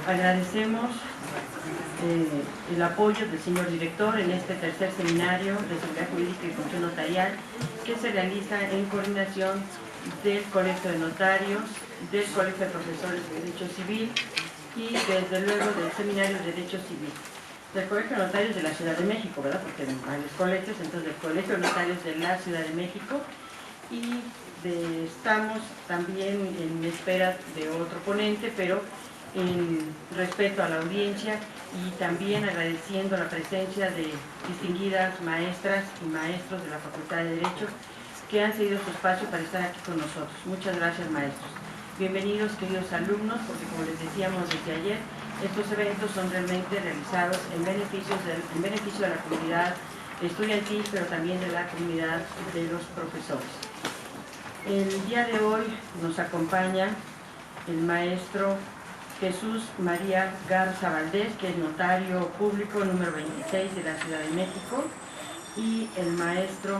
Agradecemos el apoyo del señor director en este tercer seminario de Seguridad Jurídica y Función Notarial que se realiza en coordinación del Colegio de Notarios, del Colegio de Profesores de Derecho Civil y desde luego del Seminario de Derecho Civil. Del Colegio de Notarios de la Ciudad de México, ¿verdad? Porque hay varios colegios, entonces del Colegio de Notarios de la Ciudad de México, y estamos también en espera de otro ponente, pero en respeto a la audiencia y también agradeciendo la presencia de distinguidas maestras y maestros de la Facultad de Derecho que han cedido su espacio para estar aquí con nosotros. Muchas gracias, maestros. Bienvenidos, queridos alumnos, porque como les decíamos desde ayer, estos eventos son realmente realizados en beneficio de la comunidad estudiantil, pero también de la comunidad de los profesores. El día de hoy nos acompaña el maestro Jesús María Garza Valdés, que es notario público número 26 de la Ciudad de México, y el maestro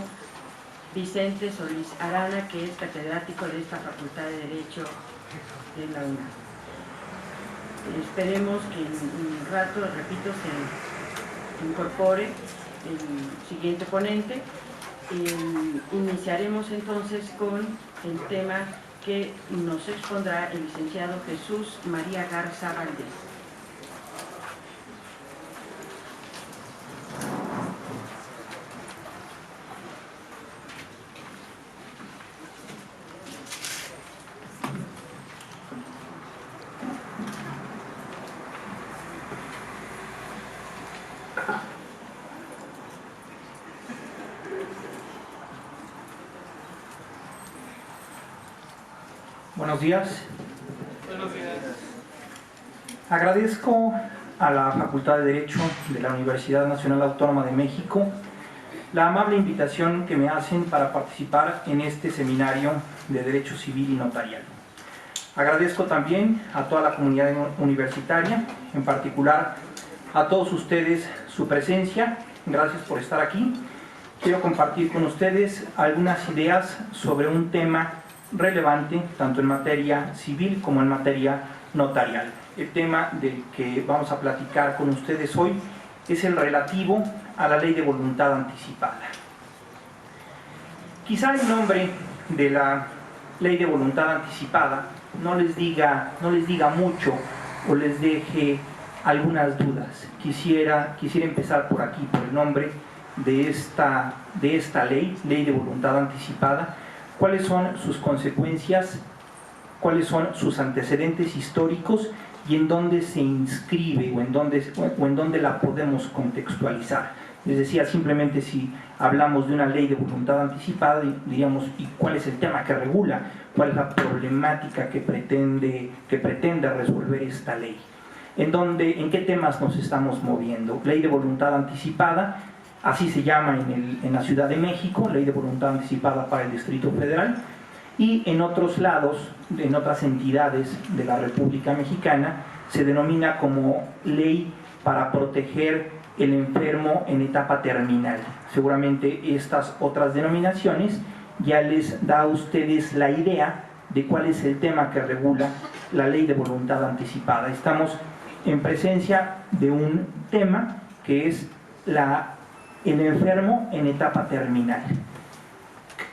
Vicente Solís Arana, que es catedrático de esta Facultad de Derecho de la UNAM. Esperemos que en un rato, repito, se incorpore el siguiente ponente. Iniciaremos entonces con el tema que nos expondrá el licenciado Jesús María Garza Valdés. Buenos días. Buenos días. Agradezco a la Facultad de Derecho de la Universidad Nacional Autónoma de México la amable invitación que me hacen para participar en este seminario de Derecho Civil y Notarial. Agradezco también a toda la comunidad universitaria, en particular a todos ustedes su presencia. Gracias por estar aquí. Quiero compartir con ustedes algunas ideas sobre un tema relevante tanto en materia civil como en materia notarial. El tema del que vamos a platicar con ustedes hoy es el relativo a la ley de voluntad anticipada. Quizá el nombre de la ley de voluntad anticipada no les diga mucho o les deje algunas dudas. Quisiera empezar por aquí, por el nombre de esta ley de voluntad anticipada. ¿Cuáles son sus consecuencias? ¿Cuáles son sus antecedentes históricos? ¿Y en dónde se inscribe o en dónde la podemos contextualizar? Les decía, simplemente si hablamos de una ley de voluntad anticipada, diríamos, ¿y cuál es el tema que regula? ¿Cuál es la problemática que pretende resolver esta ley? ¿En qué temas nos estamos moviendo? Ley de voluntad anticipada, así se llama en la Ciudad de México, Ley de Voluntad Anticipada para el Distrito Federal, y en otros lados, en otras entidades de la República Mexicana, se denomina como Ley para proteger el enfermo en etapa terminal. Seguramente estas otras denominaciones ya les da a ustedes la idea de cuál es el tema que regula la Ley de Voluntad Anticipada. Estamos en presencia de un tema que es el enfermo en etapa terminal.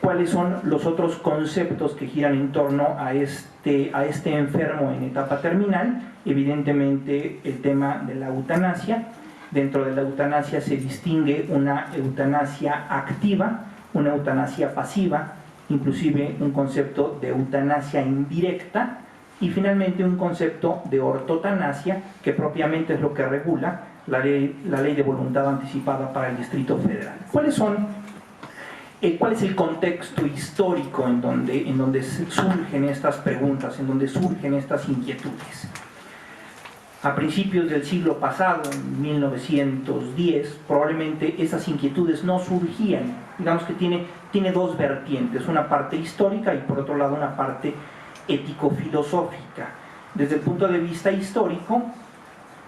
¿Cuáles son los otros conceptos que giran en torno a este enfermo en etapa terminal? Evidentemente el tema de la eutanasia. Dentro de la eutanasia se distingue una eutanasia activa, una eutanasia pasiva, inclusive un concepto de eutanasia indirecta y finalmente un concepto de ortotanasia, que propiamente es lo que regula la ley de voluntad anticipada para el Distrito Federal. ¿Cuál es el contexto histórico en donde surgen estas preguntas, en donde surgen estas inquietudes? A principios del siglo pasado, en 1910, probablemente esas inquietudes no surgían. Digamos que tiene dos vertientes, una parte histórica y por otro lado una parte ético-filosófica. Desde el punto de vista histórico,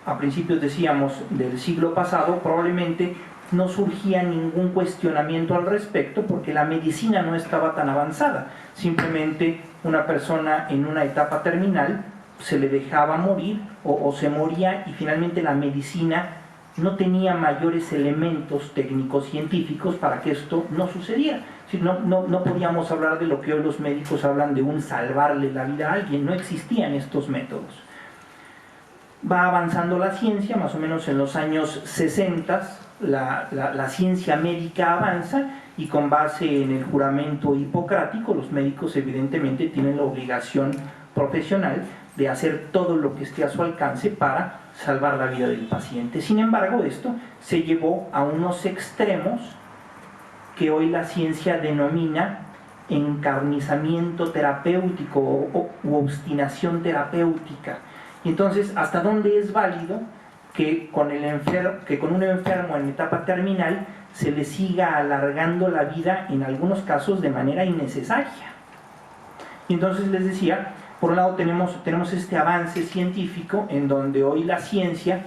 a principios, decíamos, del siglo pasado, probablemente no surgía ningún cuestionamiento al respecto porque la medicina no estaba tan avanzada. Simplemente una persona en una etapa terminal se le dejaba morir o se moría, y finalmente la medicina no tenía mayores elementos técnicos científicos para que esto no sucediera. No podíamos hablar de lo que hoy los médicos hablan de un salvarle la vida a alguien, no existían estos métodos. Va avanzando la ciencia, más o menos en los años 60 la ciencia médica avanza, y con base en el juramento hipocrático los médicos evidentemente tienen la obligación profesional de hacer todo lo que esté a su alcance para salvar la vida del paciente. Sin embargo, esto se llevó a unos extremos que hoy la ciencia denomina encarnizamiento terapéutico u obstinación terapéutica. Y entonces, ¿hasta dónde es válido que con un enfermo en etapa terminal se le siga alargando la vida, en algunos casos de manera innecesaria? Y entonces les decía, por un lado tenemos este avance científico en donde hoy la ciencia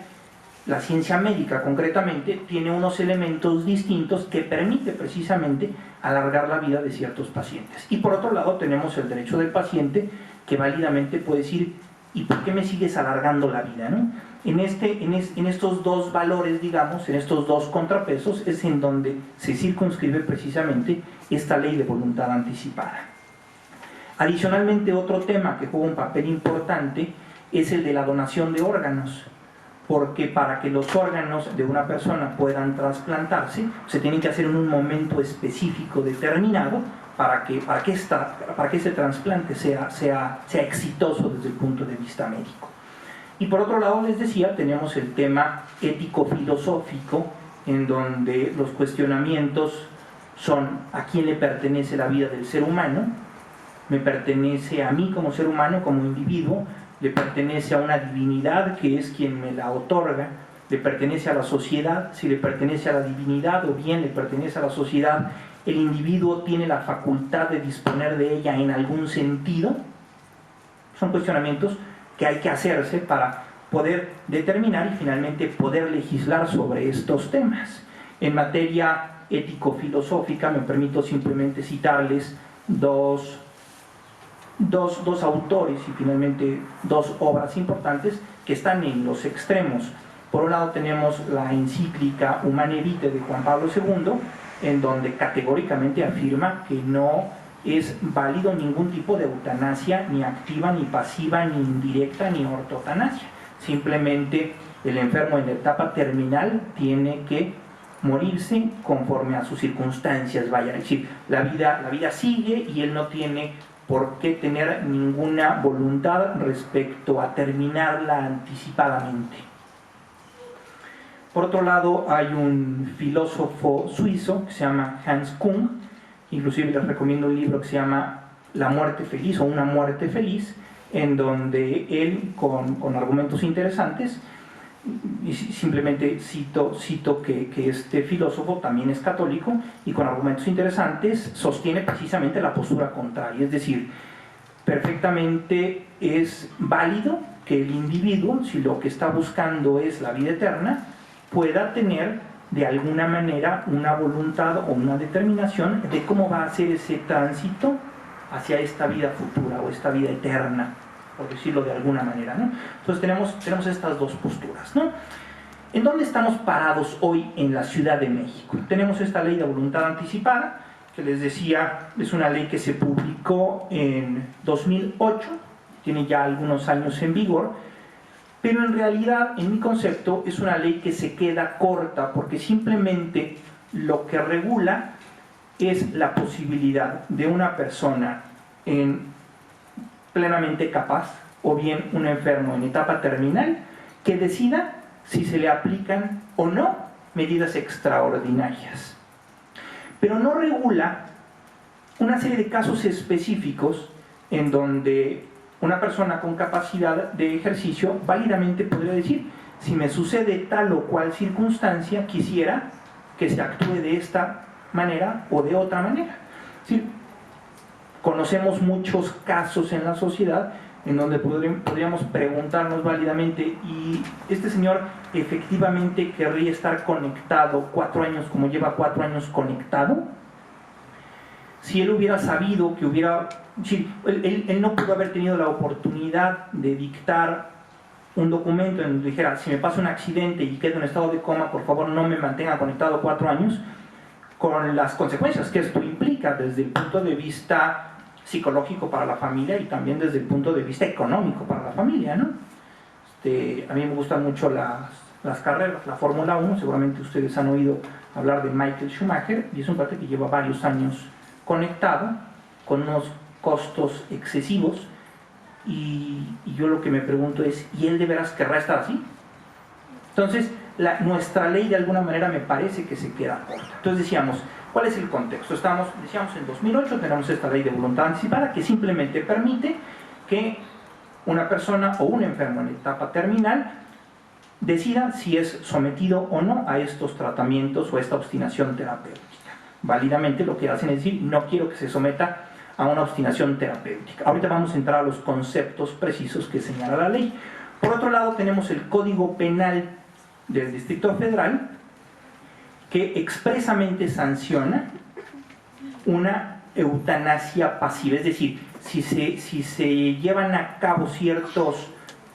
médica concretamente, tiene unos elementos distintos que permite precisamente alargar la vida de ciertos pacientes. Y por otro lado tenemos el derecho del paciente, que válidamente puede decir, ¿y por qué me sigues alargando la vida, no? En estos dos valores, digamos, en estos dos contrapesos, es en donde se circunscribe precisamente esta ley de voluntad anticipada. Adicionalmente, otro tema que juega un papel importante es el de la donación de órganos, porque para que los órganos de una persona puedan trasplantarse, se tienen que hacer en un momento específico determinado para que ese trasplante sea exitoso desde el punto de vista médico. Y por otro lado, les decía, tenemos el tema ético-filosófico, en donde los cuestionamientos son: ¿a quién le pertenece la vida del ser humano? ¿Me pertenece a mí como ser humano, como individuo? ¿Le pertenece a una divinidad que es quien me la otorga? ¿Le pertenece a la sociedad? Si le pertenece a la divinidad o bien le pertenece a la sociedad, ¿el individuo tiene la facultad de disponer de ella en algún sentido? Son cuestionamientos que hay que hacerse para poder determinar y finalmente poder legislar sobre estos temas. En materia ético-filosófica, me permito simplemente citarles dos autores y finalmente dos obras importantes que están en los extremos. Por un lado tenemos la encíclica Humane Vitae de Juan Pablo II, en donde categóricamente afirma que no es válido ningún tipo de eutanasia, ni activa, ni pasiva, ni indirecta, ni ortotanasia. Simplemente el enfermo en la etapa terminal tiene que morirse conforme a sus circunstancias, vaya, es decir, la vida sigue y él no tiene por qué tener ninguna voluntad respecto a terminarla anticipadamente. Por otro lado, hay un filósofo suizo que se llama Hans Kung, inclusive les recomiendo un libro que se llama La muerte feliz o Una muerte feliz, en donde él, con argumentos interesantes, y simplemente cito que este filósofo también es católico, y con argumentos interesantes sostiene precisamente la postura contraria, es decir, perfectamente es válido que el individuo, si lo que está buscando es la vida eterna, pueda tener de alguna manera una voluntad o una determinación de cómo va a ser ese tránsito hacia esta vida futura o esta vida eterna, por decirlo de alguna manera, ¿no? Entonces tenemos estas dos posturas, ¿no? ¿En dónde estamos parados hoy en la Ciudad de México? Tenemos esta ley de voluntad anticipada, que les decía, es una ley que se publicó en 2008, tiene ya algunos años en vigor, pero en realidad, en mi concepto, es una ley que se queda corta, porque simplemente lo que regula es la posibilidad de una persona plenamente capaz, o bien un enfermo en etapa terminal, que decida si se le aplican o no medidas extraordinarias. Pero no regula una serie de casos específicos en donde una persona con capacidad de ejercicio válidamente podría decir: si me sucede tal o cual circunstancia, quisiera que se actúe de esta manera o de otra manera. ¿Sí? Conocemos muchos casos en la sociedad en donde podríamos preguntarnos válidamente: ¿y este señor efectivamente querría estar conectado 4 años como lleva 4 años conectado? si él hubiera sabido que él no pudo haber tenido la oportunidad de dictar un documento en donde dijera, si me pasa un accidente y quedo en estado de coma, por favor no me mantenga conectado 4 años, con las consecuencias que esto implica desde el punto de vista psicológico para la familia y también desde el punto de vista económico para la familia, ¿no? A mí me gustan mucho las carreras, la Fórmula 1, seguramente ustedes han oído hablar de Michael Schumacher, y es un cuate que lleva varios años conectado, con unos costos excesivos, y yo lo que me pregunto es, ¿y él de veras querrá estar así? Entonces, nuestra ley de alguna manera me parece que se queda corta. Entonces decíamos, ¿cuál es el contexto? Decíamos en 2008 tenemos esta ley de voluntad anticipada que simplemente permite que una persona o un enfermo en etapa terminal decida si es sometido o no a estos tratamientos o a esta obstinación terapéutica. Válidamente lo que hacen es decir, no quiero que se someta a una obstinación terapéutica. Ahorita vamos a entrar a los conceptos precisos que señala la ley. Por otro lado tenemos el Código Penal del Distrito Federal, que expresamente sanciona una eutanasia pasiva, es decir, si se llevan a cabo ciertos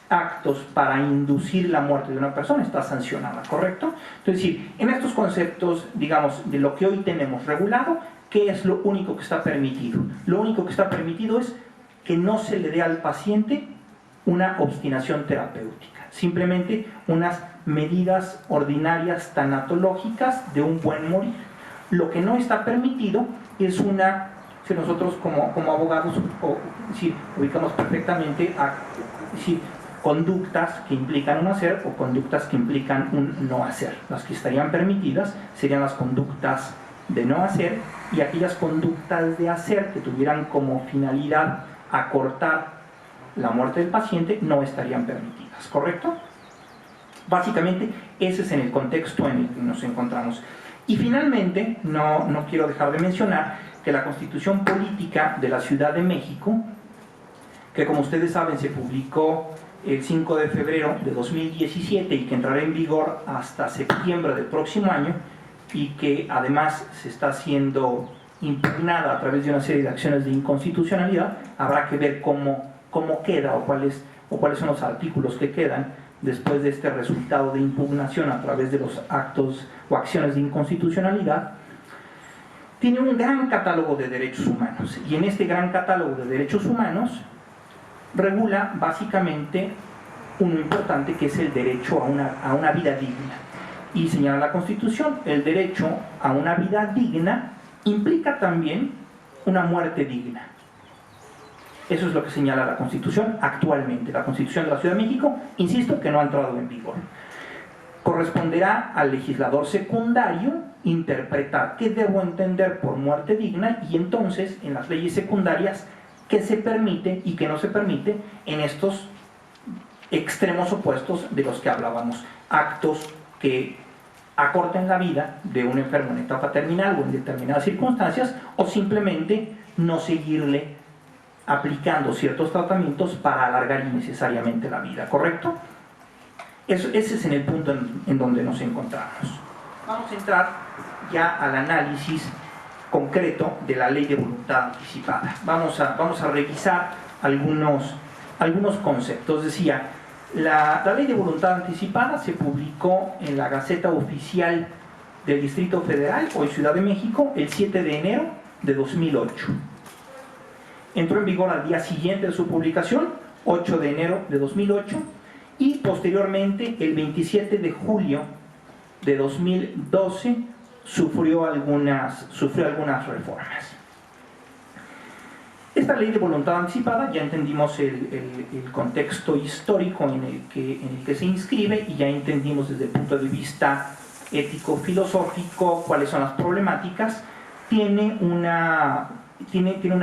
actos para inducir la muerte de una persona, está sancionada, ¿correcto? Entonces, en estos conceptos, digamos, de lo que hoy tenemos regulado, ¿qué es lo único que está permitido? Lo único que está permitido es que no se le dé al paciente una obstinación terapéutica, simplemente unas medidas ordinarias tanatológicas de un buen morir. Lo que no está permitido es si nosotros como abogados ubicamos perfectamente conductas que implican un hacer o conductas que implican un no hacer. Las que estarían permitidas serían las conductas de no hacer, y aquellas conductas de hacer que tuvieran como finalidad acortar la muerte del paciente no estarían permitidas, ¿correcto? Básicamente ese es en el contexto en el que nos encontramos. Y finalmente, no quiero dejar de mencionar que la Constitución Política de la Ciudad de México, que como ustedes saben se publicó el 5 de febrero de 2017 y que entrará en vigor hasta septiembre del próximo año, y que además se está siendo impugnada a través de una serie de acciones de inconstitucionalidad, habrá que ver cómo queda o cuáles son los artículos que quedan después de este resultado de impugnación a través de los actos o acciones de inconstitucionalidad. Tiene un gran catálogo de derechos humanos, y en este gran catálogo de derechos humanos regula básicamente uno importante, que es el derecho a una vida digna. Y señala la Constitución, el derecho a una vida digna implica también una muerte digna. Eso es lo que señala la Constitución actualmente. La Constitución de la Ciudad de México, insisto, que no ha entrado en vigor. Corresponderá al legislador secundario interpretar qué debo entender por muerte digna, y entonces en las leyes secundarias qué se permite y qué no se permite en estos extremos opuestos de los que hablábamos. Actos que acorten la vida de un enfermo en etapa terminal o en determinadas circunstancias, o simplemente no seguirle aplicando ciertos tratamientos para alargar innecesariamente la vida, ¿correcto? Ese es en el punto en donde nos encontramos. Vamos a entrar ya al análisis concreto de la ley de voluntad anticipada. Vamos a revisar algunos conceptos. Decía, la ley de voluntad anticipada se publicó en la Gaceta Oficial del Distrito Federal, hoy Ciudad de México, el 7 de enero de 2008. Entró en vigor al día siguiente de su publicación, 8 de enero de 2008, y posteriormente, el 27 de julio de 2012, sufrió algunas reformas. Esta ley de voluntad anticipada, ya entendimos el contexto histórico en el que se inscribe, y ya entendimos desde el punto de vista ético-filosófico cuáles son las problemáticas. Tiene una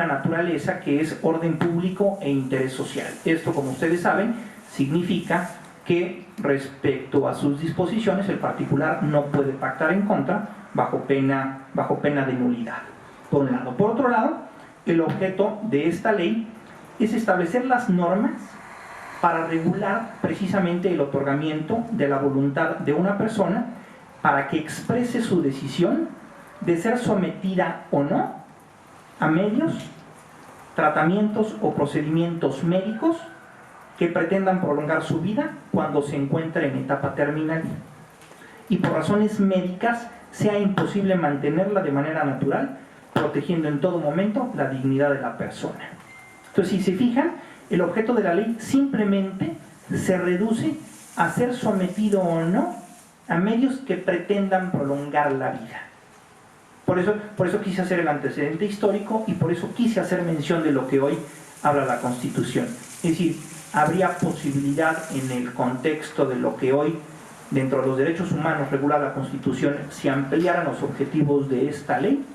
naturaleza que es orden público e interés social. Esto, como ustedes saben, significa que respecto a sus disposiciones el particular no puede pactar en contra bajo pena de nulidad, por un lado. Por otro lado, el objeto de esta ley es establecer las normas para regular precisamente el otorgamiento de la voluntad de una persona para que exprese su decisión de ser sometida o no a medios, tratamientos o procedimientos médicos que pretendan prolongar su vida cuando se encuentra en etapa terminal y por razones médicas sea imposible mantenerla de manera natural, protegiendo en todo momento la dignidad de la persona. Entonces, si se fijan, el objeto de la ley simplemente se reduce a ser sometido o no a medios que pretendan prolongar la vida. Por eso quise hacer el antecedente histórico y por eso quise hacer mención de lo que hoy habla la Constitución. Es decir, habría posibilidad en el contexto de lo que hoy, dentro de los derechos humanos, regula la Constitución, si ampliaran los objetivos de esta ley.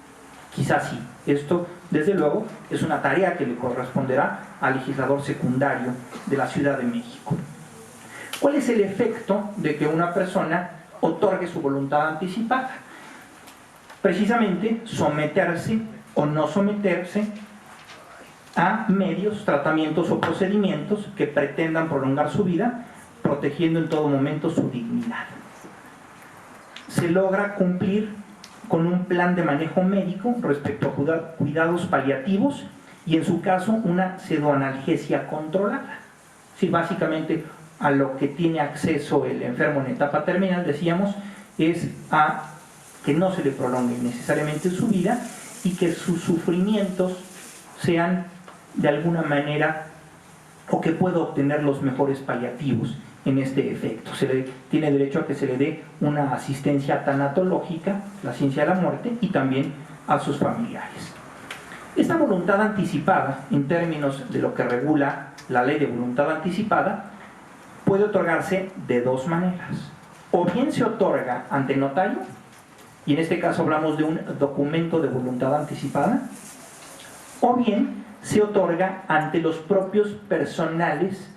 Quizás sí. Esto, desde luego, es una tarea que le corresponderá al legislador secundario de la Ciudad de México. ¿Cuál es el efecto de que una persona otorgue su voluntad anticipada? Precisamente someterse o no someterse a medios, tratamientos o procedimientos que pretendan prolongar su vida, protegiendo en todo momento su dignidad. Se logra cumplir con un plan de manejo médico respecto a cuidados paliativos y en su caso una pseudoanalgesia controlada. Sí, básicamente a lo que tiene acceso el enfermo en etapa terminal, decíamos, es a que no se le prolongue necesariamente su vida y que sus sufrimientos sean de alguna manera o que pueda obtener los mejores paliativos en este efecto. Se le tiene derecho a que se le dé una asistencia tanatológica, la ciencia de la muerte, y también a sus familiares. Esta voluntad anticipada, en términos de lo que regula la ley de voluntad anticipada, puede otorgarse de dos maneras. O bien se otorga ante notario, y en este caso hablamos de un documento de voluntad anticipada, o bien se otorga ante los propios personales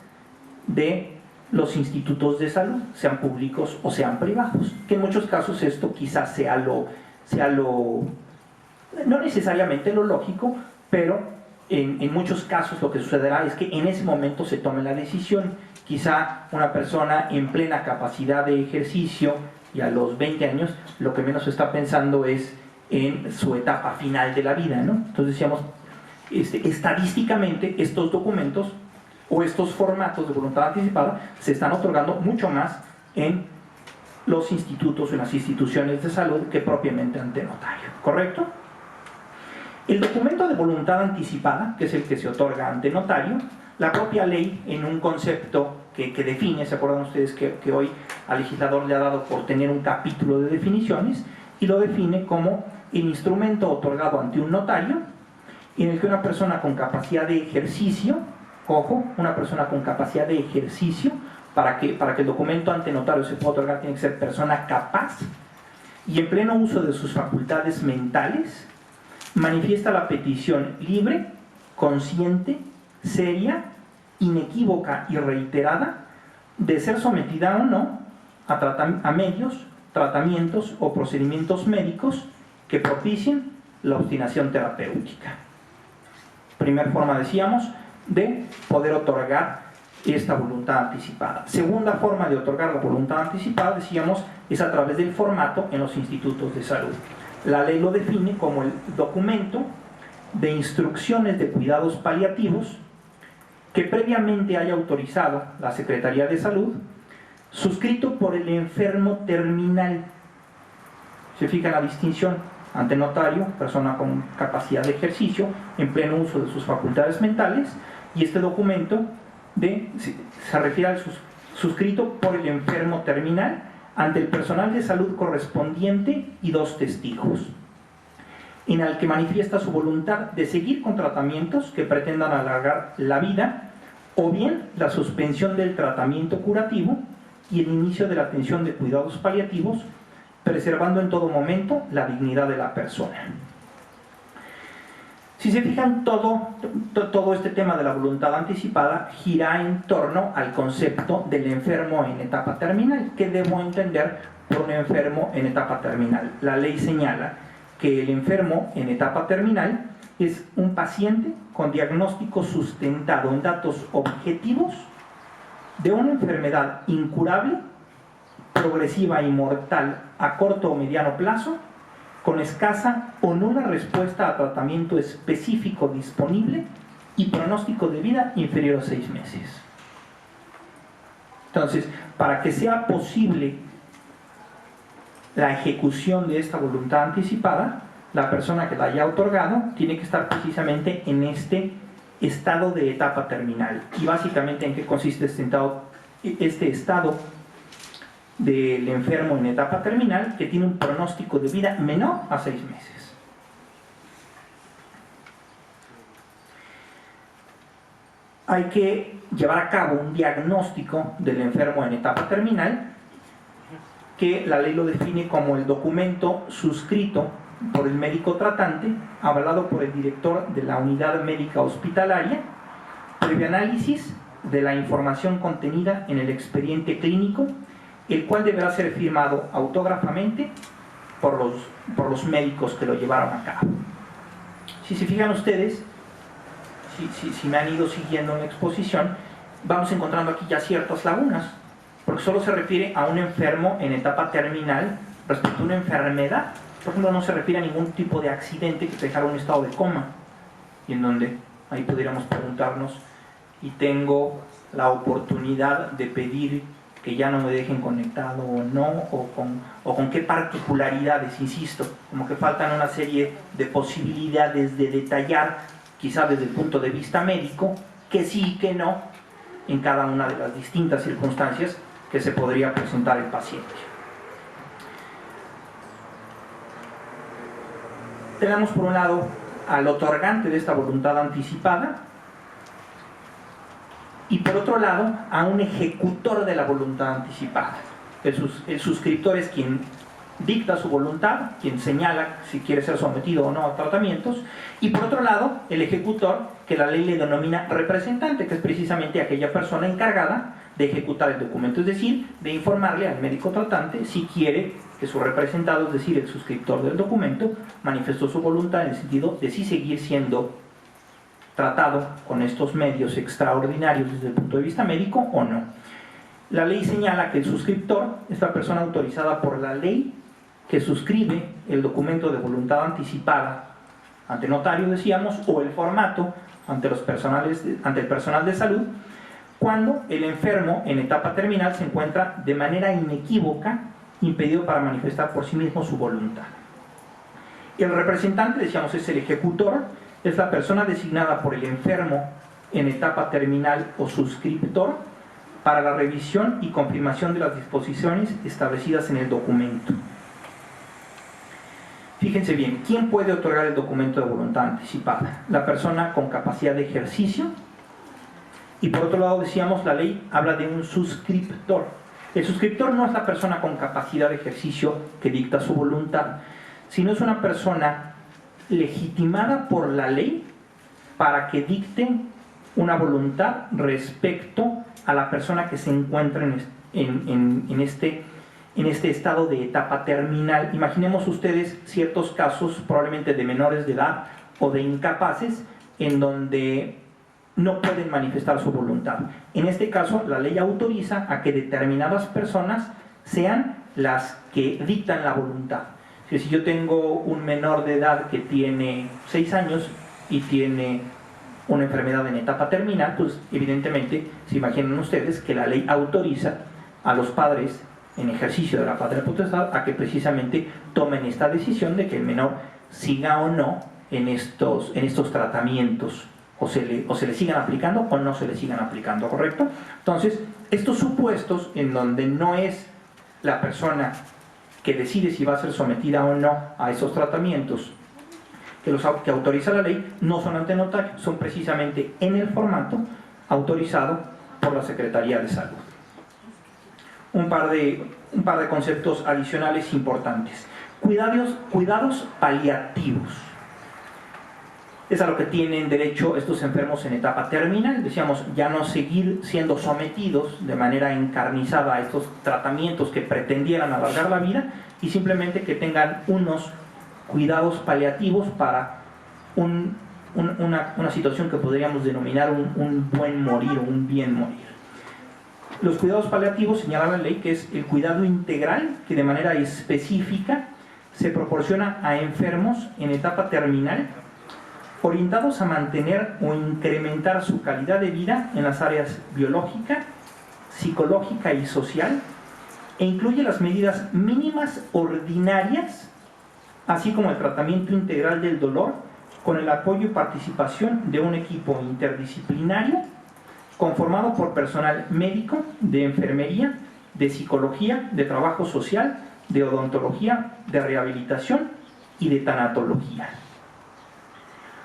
de los institutos de salud, sean públicos o sean privados, que en muchos casos esto quizás sea lo no necesariamente lo lógico, pero en muchos casos lo que sucederá es que en ese momento se tome la decisión. Quizá una persona en plena capacidad de ejercicio y a los 20 años lo que menos está pensando es en su etapa final de la vida, ¿no? Entonces decíamos, estadísticamente estos documentos o estos formatos de voluntad anticipada se están otorgando mucho más en los institutos o en las instituciones de salud que propiamente ante notario, ¿correcto? El documento de voluntad anticipada, que es el que se otorga ante notario, la propia ley en un concepto que define, ¿se acuerdan ustedes que hoy al legislador le ha dado por tener un capítulo de definiciones? Y lo define como el instrumento otorgado ante un notario en el que una persona con capacidad de ejercicio, ojo, una persona con capacidad de ejercicio, para que el documento ante notario se pueda otorgar tiene que ser persona capaz y en pleno uso de sus facultades mentales, manifiesta la petición libre, consciente, seria, inequívoca y reiterada de ser sometida o no a medios, tratamientos o procedimientos médicos que propicien la obstinación terapéutica. Primera forma, decíamos, de poder otorgar esta voluntad anticipada. Segunda forma de otorgar la voluntad anticipada, decíamos, es a través del formato en los institutos de salud. La ley lo define como el documento de instrucciones de cuidados paliativos que previamente haya autorizado la Secretaría de Salud, suscrito por el enfermo terminal. Se fija la distinción: ante notario, persona con capacidad de ejercicio, en pleno uso de sus facultades mentales, y este documento se refiere al suscrito por el enfermo terminal ante el personal de salud correspondiente y dos testigos, en el que manifiesta su voluntad de seguir con tratamientos que pretendan alargar la vida, o bien la suspensión del tratamiento curativo y el inicio de la atención de cuidados paliativos, preservando en todo momento la dignidad de la persona. Si se fijan, todo este tema de la voluntad anticipada gira en torno al concepto del enfermo en etapa terminal. ¿Qué debo entender por un enfermo en etapa terminal? La ley señala que el enfermo en etapa terminal es un paciente con diagnóstico sustentado en datos objetivos de una enfermedad incurable, progresiva y mortal a corto o mediano plazo, con escasa o nula respuesta a tratamiento específico disponible y pronóstico de vida inferior a 6 meses. Entonces, para que sea posible la ejecución de esta voluntad anticipada, la persona que la haya otorgado tiene que estar precisamente en este estado de etapa terminal. Y básicamente, ¿en qué consiste este estado del enfermo en etapa terminal? Que tiene un pronóstico de vida menor a 6 meses. Hay que llevar a cabo un diagnóstico del enfermo en etapa terminal, que la ley lo define como el documento suscrito por el médico tratante, avalado por el director de la unidad médica hospitalaria, previo análisis de la información contenida en el expediente clínico, el cual deberá ser firmado autógrafamente por los médicos que lo llevaron a cabo. Si se fijan ustedes, si me han ido siguiendo en la exposición, vamos encontrando aquí ya ciertas lagunas, porque solo se refiere a un enfermo en etapa terminal respecto a una enfermedad. Por ejemplo, no se refiere a ningún tipo de accidente que te dejara en un estado de coma, y en donde ahí pudiéramos preguntarnos, y tengo la oportunidad de pedir que ya no me dejen conectado o no, o con qué particularidades, insisto, como que faltan una serie de posibilidades de detallar, quizá desde el punto de vista médico, que sí y que no, en cada una de las distintas circunstancias que se podría presentar el paciente. Tenemos por un lado al otorgante de esta voluntad anticipada, y por otro lado a un ejecutor de la voluntad anticipada. El suscriptor es quien dicta su voluntad, quien señala si quiere ser sometido o no a tratamientos, y por otro lado el ejecutor, que la ley le denomina representante, que es precisamente aquella persona encargada de ejecutar el documento, es decir, de informarle al médico tratante si quiere que su representado, es decir, el suscriptor del documento, manifestó su voluntad en el sentido de si seguir siendo tratado con estos medios extraordinarios desde el punto de vista médico o no. La ley señala que el suscriptor es la persona autorizada por la ley que suscribe el documento de voluntad anticipada ante notario, decíamos, o el formato ante el personal de salud, cuando el enfermo en etapa terminal se encuentra de manera inequívoca impedido para manifestar por sí mismo su voluntad. El representante, decíamos, es el ejecutor, es la persona designada por el enfermo en etapa terminal o suscriptor para la revisión y confirmación de las disposiciones establecidas en el documento. Fíjense bien, ¿quién puede otorgar el documento de voluntad anticipada? La persona con capacidad de ejercicio, y por otro lado, decíamos, la ley habla de un suscriptor. El suscriptor no es la persona con capacidad de ejercicio que dicta su voluntad, sino es una persona legitimada por la ley para que dicte una voluntad respecto a la persona que se encuentra en este estado de etapa terminal. Imaginemos ustedes ciertos casos, probablemente de menores de edad o de incapaces, en donde no pueden manifestar su voluntad. En este caso, la ley autoriza a que determinadas personas sean las que dictan la voluntad. Si yo tengo un menor de edad que tiene 6 años y tiene una enfermedad en etapa terminal, pues evidentemente se imaginan ustedes que la ley autoriza a los padres en ejercicio de la patria potestad a que precisamente tomen esta decisión de que el menor siga o no en estos tratamientos, o se le sigan aplicando o no se le sigan aplicando, ¿correcto? Entonces, estos supuestos en donde no es la persona que decide si va a ser sometida o no a esos tratamientos que autoriza la ley, no son ante notario, son precisamente en el formato autorizado por la Secretaría de Salud. Un par de conceptos adicionales importantes. Cuidados paliativos. Es a lo que tienen derecho estos enfermos en etapa terminal. Decíamos, ya no seguir siendo sometidos de manera encarnizada a estos tratamientos que pretendieran alargar la vida, y simplemente que tengan unos cuidados paliativos para una situación que podríamos denominar un buen morir o un bien morir. Los cuidados paliativos, señala la ley, que es el cuidado integral que de manera específica se proporciona a enfermos en etapa terminal orientados a mantener o incrementar su calidad de vida en las áreas biológica, psicológica y social, e incluye las medidas mínimas ordinarias, así como el tratamiento integral del dolor, con el apoyo y participación de un equipo interdisciplinario conformado por personal médico, de enfermería, de psicología, de trabajo social, de odontología, de rehabilitación y de tanatología.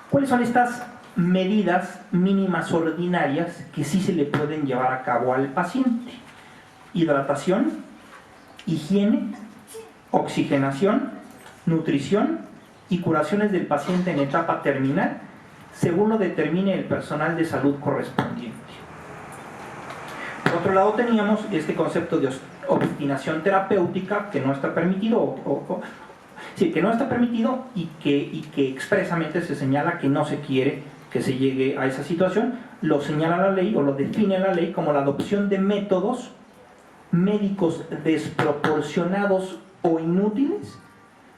¿Cuáles son estas medidas mínimas ordinarias que sí se le pueden llevar a cabo al paciente? Hidratación, higiene, oxigenación, nutrición y curaciones del paciente en etapa terminal, según lo determine el personal de salud correspondiente. Por otro lado, teníamos este concepto de obstinación terapéutica que no está permitido, que no está permitido y que expresamente se señala que no se quiere que se llegue a esa situación. Lo señala la ley o lo define la ley como la adopción de métodos médicos desproporcionados o inútiles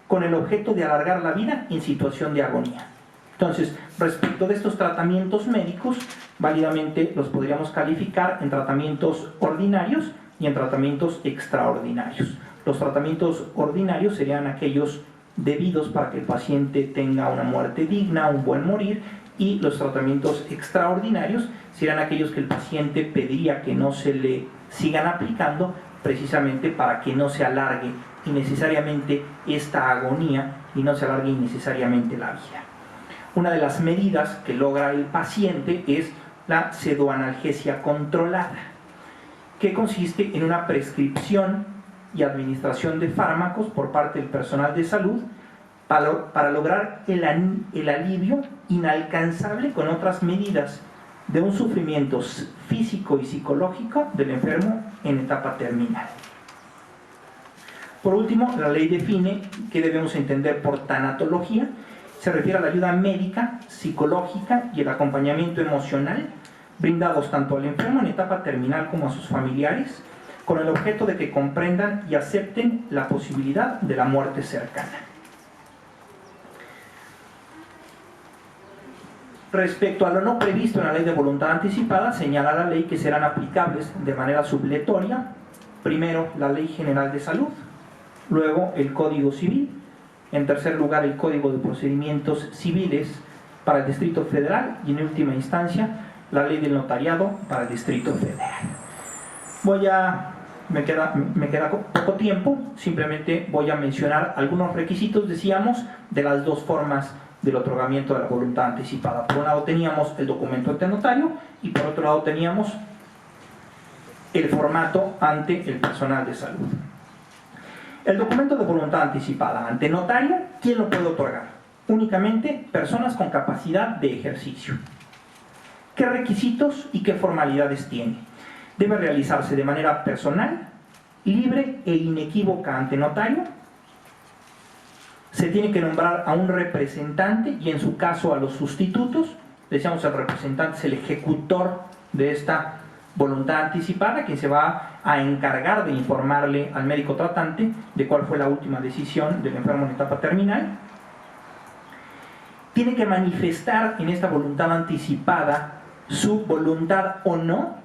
con el objeto de alargar la vida en situación de agonía. Entonces, respecto de estos tratamientos médicos, válidamente los podríamos calificar en tratamientos ordinarios y en tratamientos extraordinarios. Los tratamientos ordinarios serían aquellos debidos para que el paciente tenga una muerte digna, un buen morir, y los tratamientos extraordinarios serían aquellos que el paciente pediría que no se le sigan aplicando precisamente para que no se alargue innecesariamente esta agonía y no se alargue innecesariamente la vida. Una de las medidas que logra el paciente es la pseudoanalgesia controlada, que consiste en una prescripción y administración de fármacos por parte del personal de salud para lograr el alivio inalcanzable con otras medidas de un sufrimiento físico y psicológico del enfermo en etapa terminal. Por último, la ley define qué debemos entender por tanatología. Se refiere a la ayuda médica, psicológica y el acompañamiento emocional brindados tanto al enfermo en etapa terminal como a sus familiares, con el objeto de que comprendan y acepten la posibilidad de la muerte cercana. Respecto a lo no previsto en la ley de voluntad anticipada, señala la ley que serán aplicables de manera subletoria, primero la Ley General de Salud, luego el Código Civil, en tercer lugar el Código de Procedimientos Civiles para el Distrito Federal y en última instancia la Ley del Notariado para el Distrito Federal. Me queda poco tiempo, simplemente voy a mencionar algunos requisitos, decíamos, de las dos formas del otorgamiento de la voluntad anticipada. Por un lado teníamos el documento ante notario y por otro lado teníamos el formato ante el personal de salud. El documento de voluntad anticipada ante notario, ¿quién lo puede otorgar? Únicamente personas con capacidad de ejercicio. ¿Qué requisitos y qué formalidades tiene? Debe realizarse de manera personal, libre e inequívoca ante notario. Se tiene que nombrar a un representante y en su caso a los sustitutos. Decíamos, el representante es el ejecutor de esta voluntad anticipada, quien se va a encargar de informarle al médico tratante de cuál fue la última decisión del enfermo en etapa terminal. Tiene que manifestar en esta voluntad anticipada su voluntad o no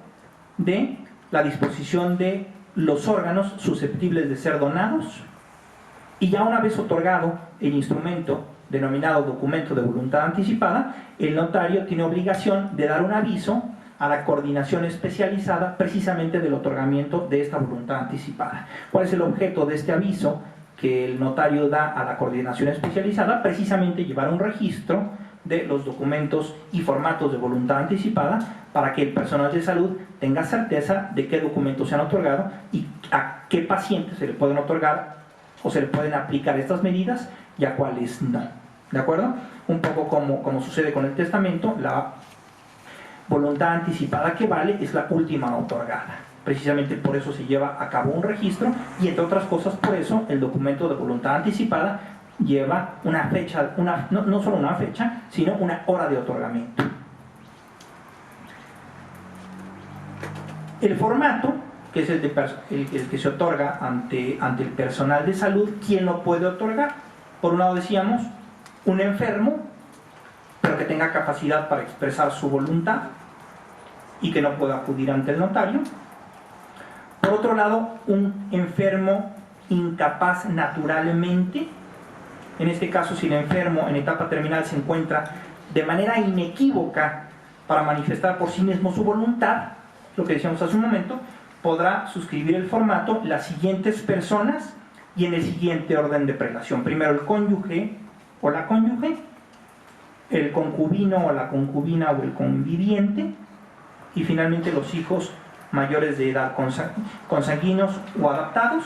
de la disposición de los órganos susceptibles de ser donados, y ya una vez otorgado el instrumento denominado documento de voluntad anticipada, el notario tiene obligación de dar un aviso a la coordinación especializada precisamente del otorgamiento de esta voluntad anticipada. ¿Cuál es el objeto de este aviso que el notario da a la coordinación especializada? Precisamente llevar un registro de los documentos y formatos de voluntad anticipada para que el personal de salud tenga certeza de qué documentos se han otorgado y a qué pacientes se le pueden otorgar o se le pueden aplicar estas medidas y a cuáles no. ¿De acuerdo? Un poco como sucede con el testamento, la voluntad anticipada que vale es la última otorgada. Precisamente por eso se lleva a cabo un registro y entre otras cosas por eso el documento de voluntad anticipada lleva una fecha, no solo una fecha, sino una hora de otorgamiento. El formato que es el que se otorga ante el personal de salud. ¿Quién lo puede otorgar? Por un lado decíamos, un enfermo, pero que tenga capacidad para expresar su voluntad y que no pueda acudir ante el notario. Por otro lado, un enfermo incapaz naturalmente. En este caso, si el enfermo en etapa terminal se encuentra de manera inequívoca para manifestar por sí mismo su voluntad, lo que decíamos hace un momento, podrá suscribir el formato las siguientes personas y en el siguiente orden de prelación. Primero el cónyuge o la cónyuge, el concubino o la concubina o el conviviente, y finalmente los hijos mayores de edad, consanguíneos o adoptados,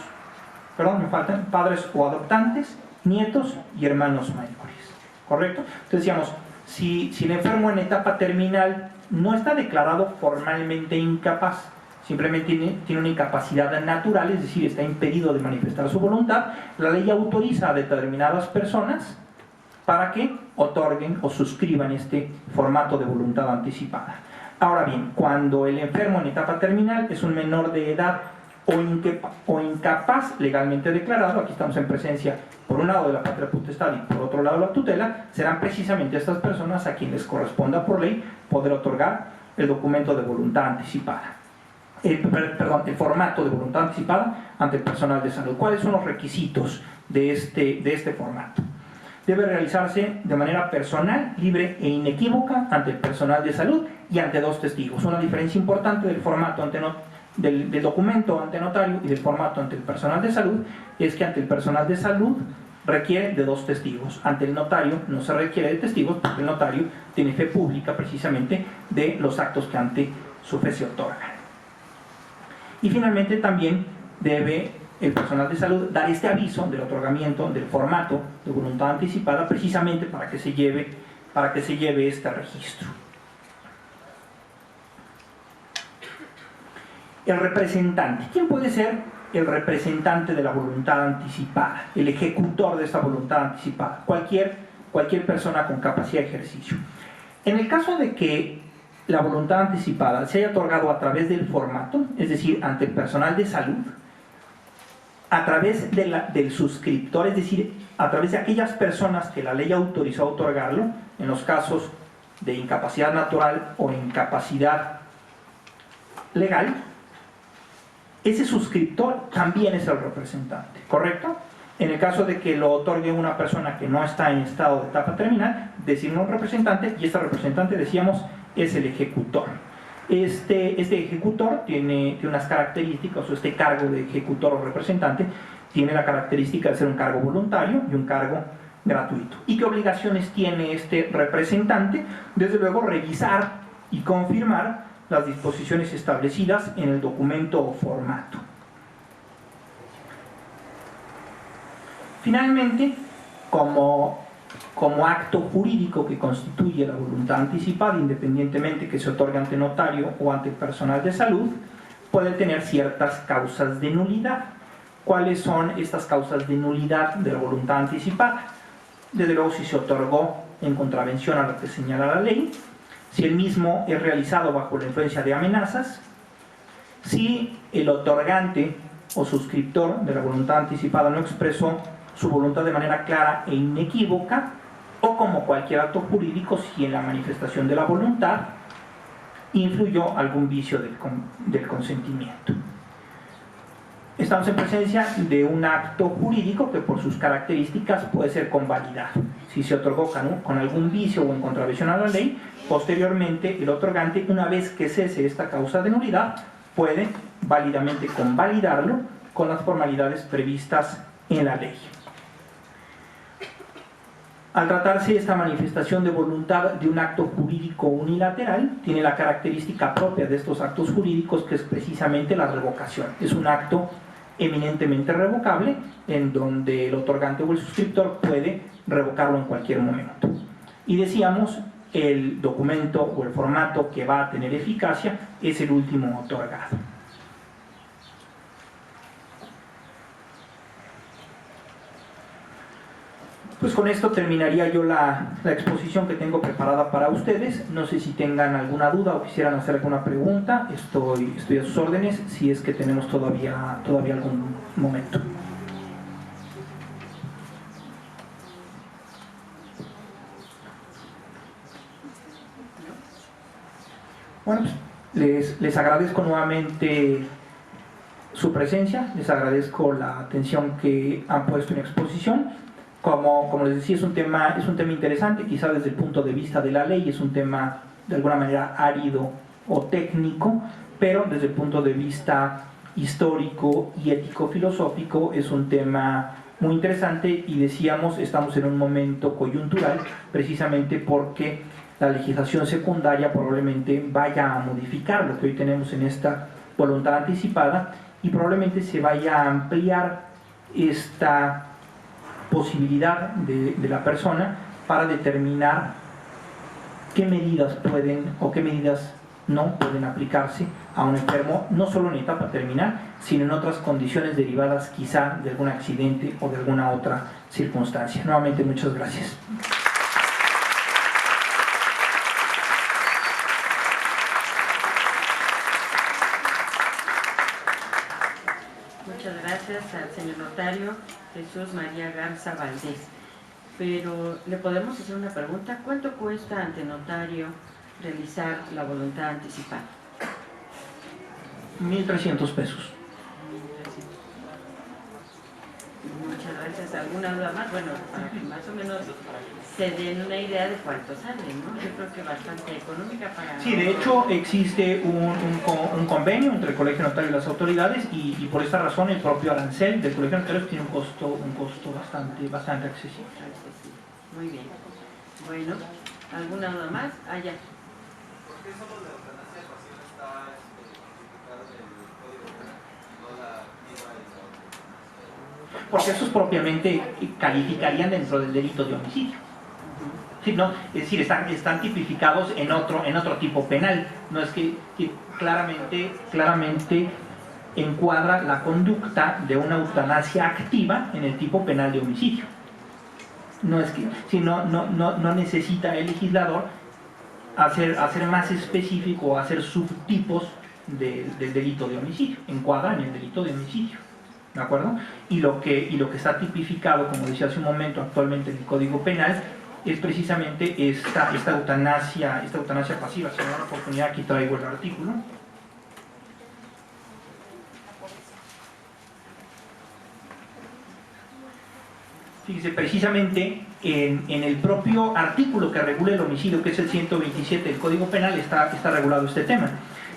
perdón, me faltan, padres o adoptantes, nietos y hermanos mayores. ¿Correcto? Entonces decíamos, si el enfermo en etapa terminal no está declarado formalmente incapaz, simplemente tiene una incapacidad natural, es decir, está impedido de manifestar su voluntad, la ley autoriza a determinadas personas para que otorguen o suscriban este formato de voluntad anticipada. Ahora bien, cuando el enfermo en etapa terminal es un menor de edad o incapaz legalmente declarado, aquí estamos en presencia por un lado de la patria potestad y por otro lado la tutela, serán precisamente estas personas a quienes corresponda por ley poder otorgar el documento de voluntad anticipada. El formato de voluntad anticipada ante el personal de salud. ¿Cuáles son los requisitos de este formato? Debe realizarse de manera personal, libre e inequívoca ante el personal de salud y ante dos testigos. Una diferencia importante del formato del documento ante notario y del formato ante el personal de salud es que ante el personal de salud requiere de dos testigos. Ante el notario no se requiere de testigos porque el notario tiene fe pública precisamente de los actos que ante su fe se otorgan. Y finalmente también debe el personal de salud dar este aviso del otorgamiento del formato de voluntad anticipada precisamente para que se lleve este registro. El representante. ¿Quién puede ser el representante de la voluntad anticipada? El ejecutor de esta voluntad anticipada. Cualquier persona con capacidad de ejercicio. En el caso de que la voluntad anticipada se haya otorgado a través del formato, es decir, ante el personal de salud, a través del suscriptor, es decir, a través de aquellas personas que la ley autorizó a otorgarlo, en los casos de incapacidad natural o incapacidad legal, ese suscriptor también es el representante, ¿correcto? En el caso de que lo otorgue una persona que no está en estado de etapa terminal, decimos un representante, y este representante, decíamos, es el ejecutor. Este ejecutor tiene unas características, o este cargo de ejecutor o representante tiene la característica de ser un cargo voluntario y un cargo gratuito. ¿Y qué obligaciones tiene este representante? Desde luego, revisar y confirmar las disposiciones establecidas en el documento o formato. Finalmente, como acto jurídico que constituye la voluntad anticipada, independientemente que se otorgue ante notario o ante el personal de salud, puede tener ciertas causas de nulidad. ¿Cuáles son estas causas de nulidad de la voluntad anticipada? Desde luego, si se otorgó en contravención a lo que señala la ley, si el mismo es realizado bajo la influencia de amenazas, si el otorgante o suscriptor de la voluntad anticipada no expresó su voluntad de manera clara e inequívoca, o como cualquier acto jurídico, si en la manifestación de la voluntad influyó algún vicio del consentimiento. Estamos en presencia de un acto jurídico que por sus características puede ser convalidado. Si se otorgó con algún vicio o en contravención a la ley, posteriormente el otorgante, una vez que cese esta causa de nulidad, puede válidamente convalidarlo con las formalidades previstas en la ley. Al tratarse esta manifestación de voluntad de un acto jurídico unilateral, tiene la característica propia de estos actos jurídicos, que es precisamente la revocación. Es un acto eminentemente revocable, en donde el otorgante o el suscriptor puede revocarlo en cualquier momento. Y decíamos, el documento o el formato que va a tener eficacia es el último otorgado. Pues con esto terminaría yo la exposición que tengo preparada para ustedes. No sé si tengan alguna duda o quisieran hacer alguna pregunta. Estoy a sus órdenes si es que tenemos todavía algún momento. Bueno, pues les agradezco nuevamente su presencia, les agradezco la atención que han puesto en exposición. Como les decía, es un tema interesante, quizá desde el punto de vista de la ley, es un tema de alguna manera árido o técnico, pero desde el punto de vista histórico y ético-filosófico es un tema muy interesante y decíamos, estamos en un momento coyuntural precisamente porque la legislación secundaria probablemente vaya a modificar lo que hoy tenemos en esta voluntad anticipada y probablemente se vaya a ampliar esta posibilidad de la persona para determinar qué medidas pueden o qué medidas no pueden aplicarse a un enfermo, no solo en etapa terminal, sino en otras condiciones derivadas quizá de algún accidente o de alguna otra circunstancia. Nuevamente, muchas gracias. Muchas gracias al señor notario Jesús María Garza Valdés. Pero le podemos hacer una pregunta: ¿cuánto cuesta ante notario realizar la voluntad anticipada? 1,300 pesos. Muchas gracias. ¿Alguna duda más? Bueno, para que más o menos se den una idea de cuánto sale, ¿no? Yo creo que bastante económica para... Sí, de hecho existe un convenio entre el Colegio Notario y las autoridades y por esta razón el propio arancel del Colegio Notario tiene un costo bastante accesible. Muy bien. Bueno, ¿alguna duda más? Allá. ¿Por qué solo la eutanasia pasiva está tipificada en el Código Penal, no la activa y la otra? Porque esos propiamente calificarían dentro del delito de homicidio. Sí, ¿no? Es decir, están tipificados en otro tipo penal. No es que claramente encuadra la conducta de una eutanasia activa en el tipo penal de homicidio. No es que, si no necesita el legislador hacer más específico o hacer subtipos del delito de homicidio. Encuadra en el delito de homicidio. ¿De acuerdo? Y lo que está tipificado, como decía hace un momento, actualmente en el Código Penal, es precisamente esta eutanasia pasiva. Si me da una oportunidad, aquí traigo el artículo. Fíjese, precisamente en el propio artículo que regula el homicidio, que es el 127 del Código Penal, está regulado este tema.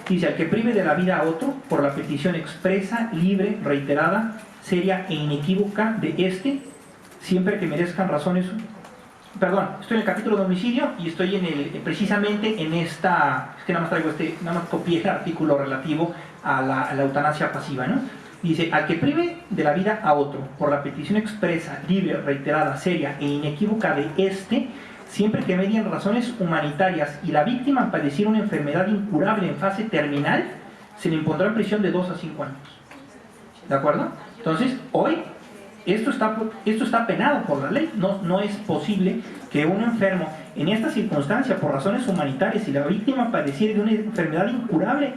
Dice: al que prive de la vida a otro por la petición expresa, libre, reiterada, seria e inequívoca de éste, siempre que merezcan razones... Perdón, estoy en el capítulo de homicidio y estoy precisamente en esta... Es que nada más copié el artículo relativo a la eutanasia pasiva, ¿no? Dice: al que prive de la vida a otro por la petición expresa, libre, reiterada, seria e inequívoca de éste, siempre que medien razones humanitarias y la víctima padeciera una enfermedad incurable en fase terminal, se le impondrá prisión de 2 a 5 años. ¿De acuerdo? Entonces, hoy, esto está penado por la ley. No es posible que un enfermo, en esta circunstancia, por razones humanitarias, y la víctima padeciera de una enfermedad incurable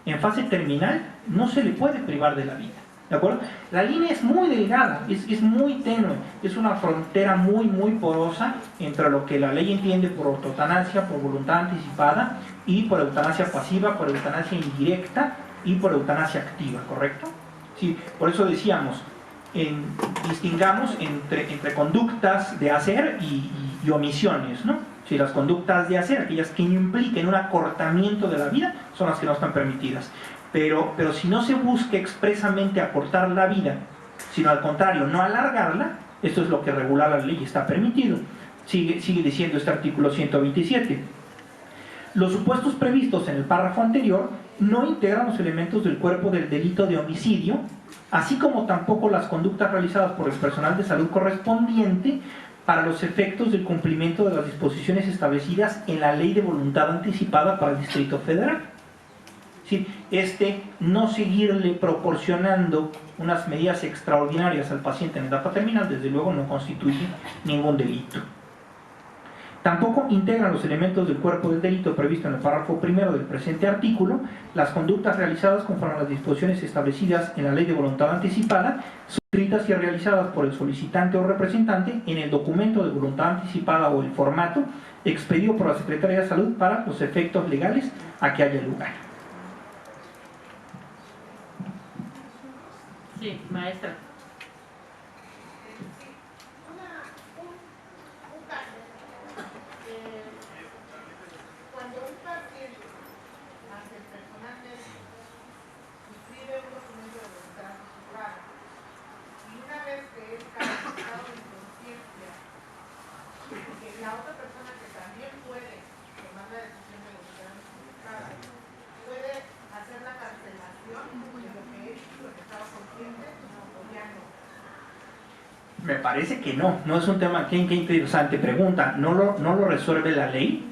en fase terminal, no se le puede privar de la vida. ¿De acuerdo? La línea es muy delgada, es muy tenue, es una frontera muy porosa entre lo que la ley entiende por eutanasia, por voluntad anticipada, y por eutanasia pasiva, por eutanasia indirecta y por eutanasia activa, ¿correcto? Sí, por eso decíamos, distingamos entre conductas de hacer y omisiones, ¿no? Si las conductas de hacer, aquellas que impliquen un acortamiento de la vida, son las que no están permitidas. Pero si no se busca expresamente acortar la vida, sino al contrario, no alargarla, esto es lo que regula la ley y está permitido. Sigue diciendo este artículo 127. Los supuestos previstos en el párrafo anterior no integran los elementos del cuerpo del delito de homicidio, así como tampoco las conductas realizadas por el personal de salud correspondiente para los efectos del cumplimiento de las disposiciones establecidas en la Ley de Voluntad Anticipada para el Distrito Federal. Sí, no seguirle proporcionando unas medidas extraordinarias al paciente en etapa terminal, desde luego no constituye ningún delito. Tampoco integran los elementos del cuerpo del delito previsto en el párrafo primero del presente artículo las conductas realizadas conforme a las disposiciones establecidas en la Ley de Voluntad Anticipada, suscritas y realizadas por el solicitante o representante en el documento de voluntad anticipada o el formato expedido por la Secretaría de Salud para los efectos legales a que haya lugar. Sí, maestra. Cuando un paciente, más el personal médico, suscribe un documento de voluntad anticipada y una vez que es calificado de conciencia, que la otra persona que también puede tomar la decisión de voluntad anticipada puede hacer la cancelación de lo que es lo que estaba consciente, no, o ya no. Me parece que no es un tema que interesante pregunta, no lo resuelve la ley,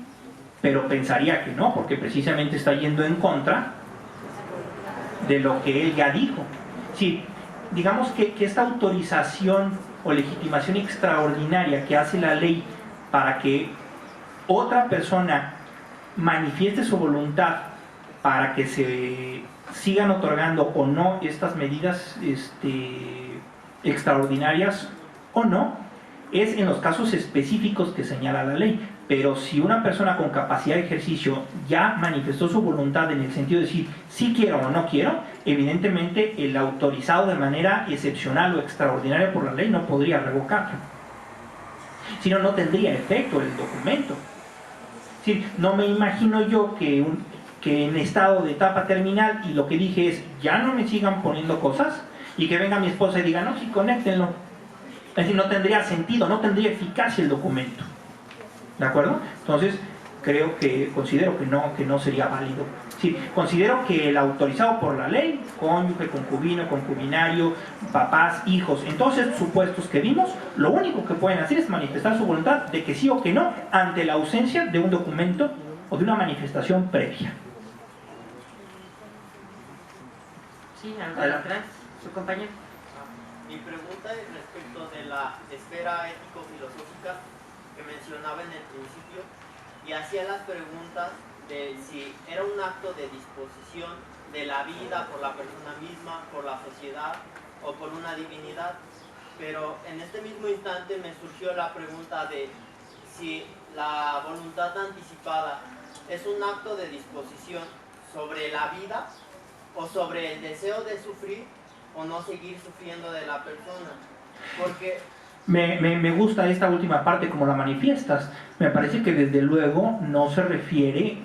pero pensaría que no, porque precisamente está yendo en contra de lo que él ya dijo. Sí, digamos que esta autorización o legitimación extraordinaria que hace la ley para que otra persona manifieste su voluntad para que se sigan otorgando o no estas medidas extraordinarias o no, es en los casos específicos que señala la ley. Pero si una persona con capacidad de ejercicio ya manifestó su voluntad en el sentido de decir sí quiero o no quiero, evidentemente el autorizado de manera excepcional o extraordinaria por la ley no podría revocarlo. Si no, no tendría efecto el documento. Sí, no me imagino yo que en estado de etapa terminal y lo que dije es ya no me sigan poniendo cosas y que venga mi esposa y diga no, sí, conéctenlo. Es decir, no tendría sentido, no tendría eficacia el documento. ¿De acuerdo? Entonces, considero que no sería válido. Sí, considero que el autorizado por la ley, cónyuge, concubino, concubinario, papás, hijos, en todos estos supuestos que vimos, lo único que pueden hacer es manifestar su voluntad de que sí o que no, ante la ausencia de un documento o de una manifestación previa. Sí, ahora atrás, su compañero. Mi pregunta es respecto de la esfera ético-filosófica que mencionaba en el principio y hacía las preguntas de si era un acto de disposición de la vida por la persona misma, por la sociedad o por una divinidad. Pero en este mismo instante me surgió la pregunta de si la voluntad anticipada es un acto de disposición sobre la vida o sobre el deseo de sufrir o no seguir sufriendo de la persona. Porque me gusta esta última parte como la manifiestas. Me parece que desde luego no se refiere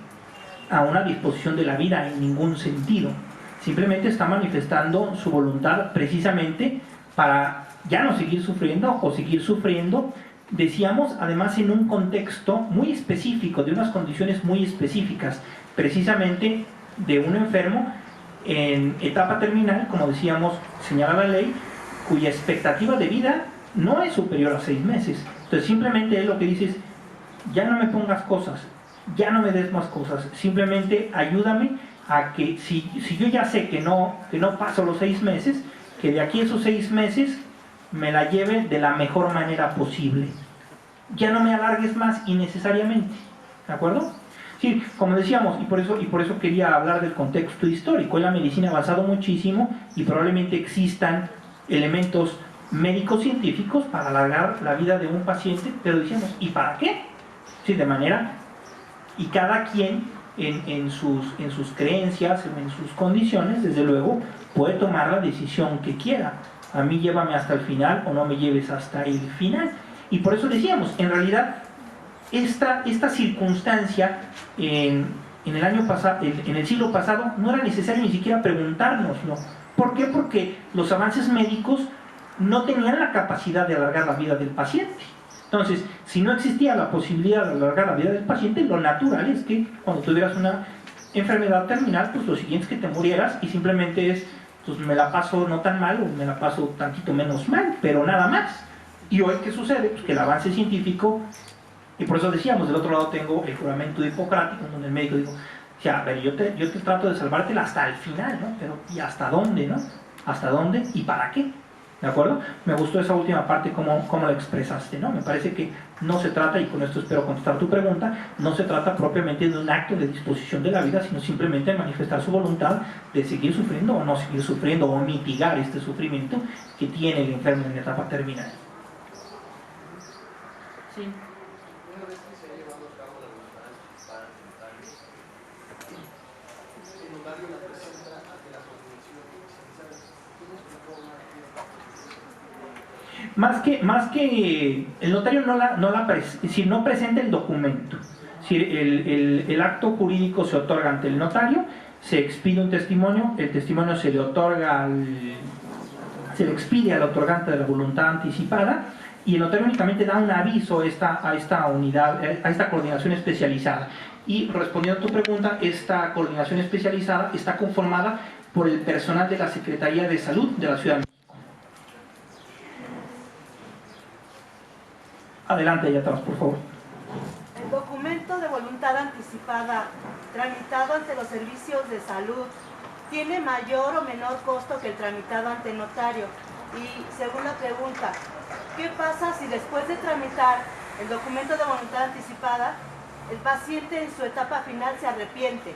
a una disposición de la vida en ningún sentido. Simplemente está manifestando su voluntad precisamente para ya no seguir sufriendo o seguir sufriendo, decíamos, además en un contexto muy específico, de unas condiciones muy específicas, precisamente de un enfermo en etapa terminal, como decíamos, señala la ley, cuya expectativa de vida no es superior a 6 meses. Entonces simplemente él lo que dice es, ya no me pongas cosas, ya no me des más cosas, simplemente ayúdame a que si yo ya sé que no paso los 6 meses, que de aquí a esos 6 meses me la lleve de la mejor manera posible. Ya no me alargues más innecesariamente, ¿de acuerdo? Sí, como decíamos, y por eso quería hablar del contexto histórico. En la medicina ha avanzado muchísimo y probablemente existan elementos médicos científicos para alargar la vida de un paciente, pero decíamos, ¿y para qué? Sí, de manera, y cada quien en sus creencias, en sus condiciones, desde luego, puede tomar la decisión que quiera. A mí llévame hasta el final o no me lleves hasta el final. Y por eso decíamos, en realidad, esta circunstancia en el siglo pasado no era necesario ni siquiera preguntárnoslo. ¿Por qué? Porque los avances médicos no tenían la capacidad de alargar la vida del paciente. Entonces, si no existía la posibilidad de alargar la vida del paciente, lo natural es que cuando tuvieras una enfermedad terminal, pues lo siguiente es que te murieras y simplemente es, pues me la paso no tan mal o me la paso tantito menos mal, pero nada más. Y hoy, ¿qué sucede? Pues que el avance científico, y por eso decíamos, del otro lado tengo el juramento hipocrático, donde el médico dijo, O sea, a ver, yo te trato de salvártela hasta el final, ¿no? Pero ¿y hasta dónde, no? ¿Hasta dónde y para qué? ¿De acuerdo? Me gustó esa última parte, cómo lo expresaste, ¿no? Me parece que no se trata, y con esto espero contestar tu pregunta, no se trata propiamente de un acto de disposición de la vida, sino simplemente de manifestar su voluntad de seguir sufriendo o no seguir sufriendo, o mitigar este sufrimiento que tiene el enfermo en etapa terminal. Sí. Una vez que se ha llevado a cabo la voluntad anticipada ante notario, el notario la presenta ante la Comisión Especializada. ¿Tienes una forma Más que el notario no presenta el documento. Si el acto jurídico se otorga ante el notario, se expide un testimonio, el testimonio se le otorga se le expide al otorgante de la voluntad anticipada, y el notario únicamente da un aviso a esta unidad, a esta coordinación especializada. Y respondiendo a tu pregunta, esta coordinación especializada está conformada por el personal de la Secretaría de Salud de la Ciudad de México. Adelante, allá atrás, por favor. El documento de voluntad anticipada tramitado ante los servicios de salud tiene mayor o menor costo que el tramitado ante notario. Y segunda pregunta, ¿qué pasa si después de tramitar el documento de voluntad anticipada, el paciente en su etapa final se arrepiente?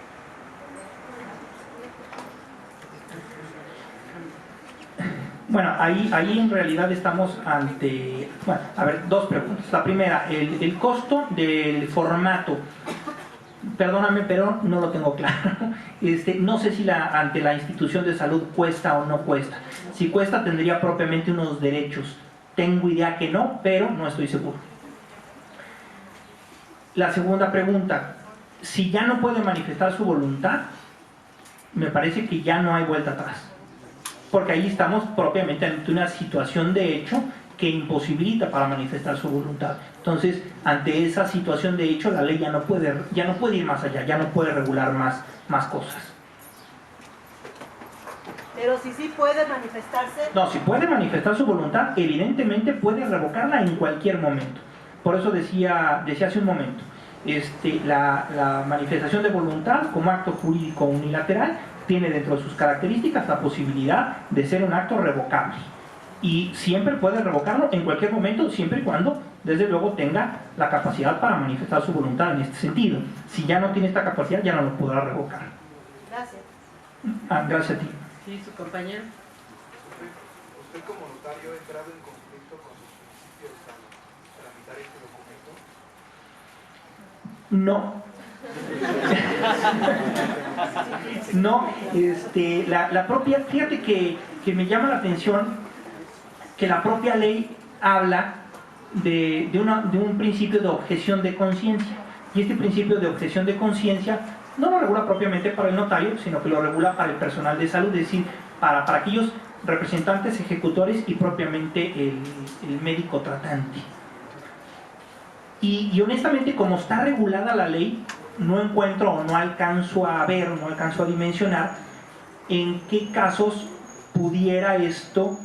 Bueno, ahí en realidad estamos ante... Bueno, a ver, dos preguntas. La primera, el costo del formato. Perdóname, pero no lo tengo claro. No sé si ante la institución de salud cuesta o no cuesta. Si cuesta, tendría propiamente unos derechos. Tengo idea que no, pero no estoy seguro. La segunda pregunta, si ya no puede manifestar su voluntad, me parece que ya no hay vuelta atrás. Porque ahí estamos propiamente ante una situación de hecho que imposibilita para manifestar su voluntad. Entonces, ante esa situación de hecho, la ley ya no puede ir más allá, ya no puede regular más cosas. Pero si sí puede manifestarse... No, si puede manifestar su voluntad, evidentemente puede revocarla en cualquier momento. Por eso decía hace un momento, la manifestación de voluntad como acto jurídico unilateral tiene dentro de sus características la posibilidad de ser un acto revocable. Y siempre puede revocarlo en cualquier momento, siempre y cuando, desde luego, tenga la capacidad para manifestar su voluntad en este sentido. Si ya no tiene esta capacidad, ya no lo podrá revocar. Gracias. Gracias a ti. Sí, su compañero. ¿Usted como notario ha entrado en conflicto con sus principios al tramitar este documento? No. No, la propia, fíjate que me llama la atención que la propia ley habla de un principio de objeción de conciencia, y este principio de objeción de conciencia no lo regula propiamente para el notario, sino que lo regula para el personal de salud, es decir, para aquellos representantes ejecutores y propiamente el médico tratante. Y honestamente, como está regulada la ley, no encuentro o no alcanzo a ver, no alcanzo a dimensionar en qué casos pudiera esto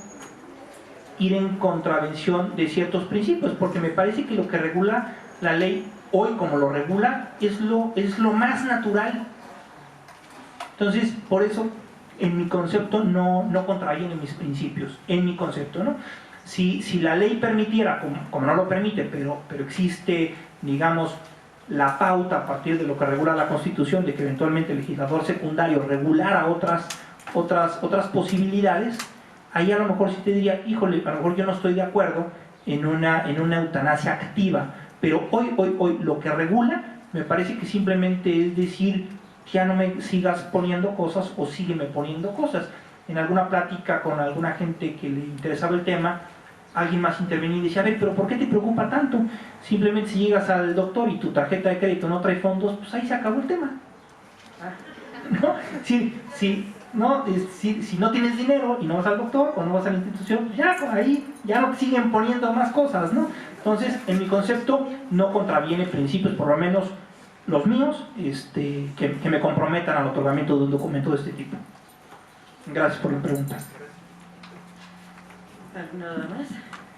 ir en contravención de ciertos principios, porque me parece que lo que regula la ley hoy, como lo regula, es lo más natural. Entonces, por eso, en mi concepto, no contraviene mis principios, en mi concepto, ¿no? Si la ley permitiera, como no lo permite, pero existe, digamos, la pauta a partir de lo que regula la Constitución, de que eventualmente el legislador secundario regulara otras posibilidades, ahí a lo mejor sí te diría, híjole, a lo mejor yo no estoy de acuerdo en una eutanasia activa, pero hoy lo que regula me parece que simplemente es decir, ya no me sigas poniendo cosas o sígueme poniendo cosas. En alguna plática con alguna gente que le interesaba el tema, alguien más intervenía y decía, a ver, pero ¿por qué te preocupa tanto? Simplemente si llegas al doctor y tu tarjeta de crédito no trae fondos, pues ahí se acabó el tema. ¿No? Si no tienes dinero y no vas al doctor o no vas a la institución, pues ya ahí ya no te siguen poniendo más cosas, ¿no? Entonces, en mi concepto, no contraviene principios, por lo menos los míos, que me comprometan al otorgamiento de un documento de este tipo. Gracias por la pregunta. ¿Nada más?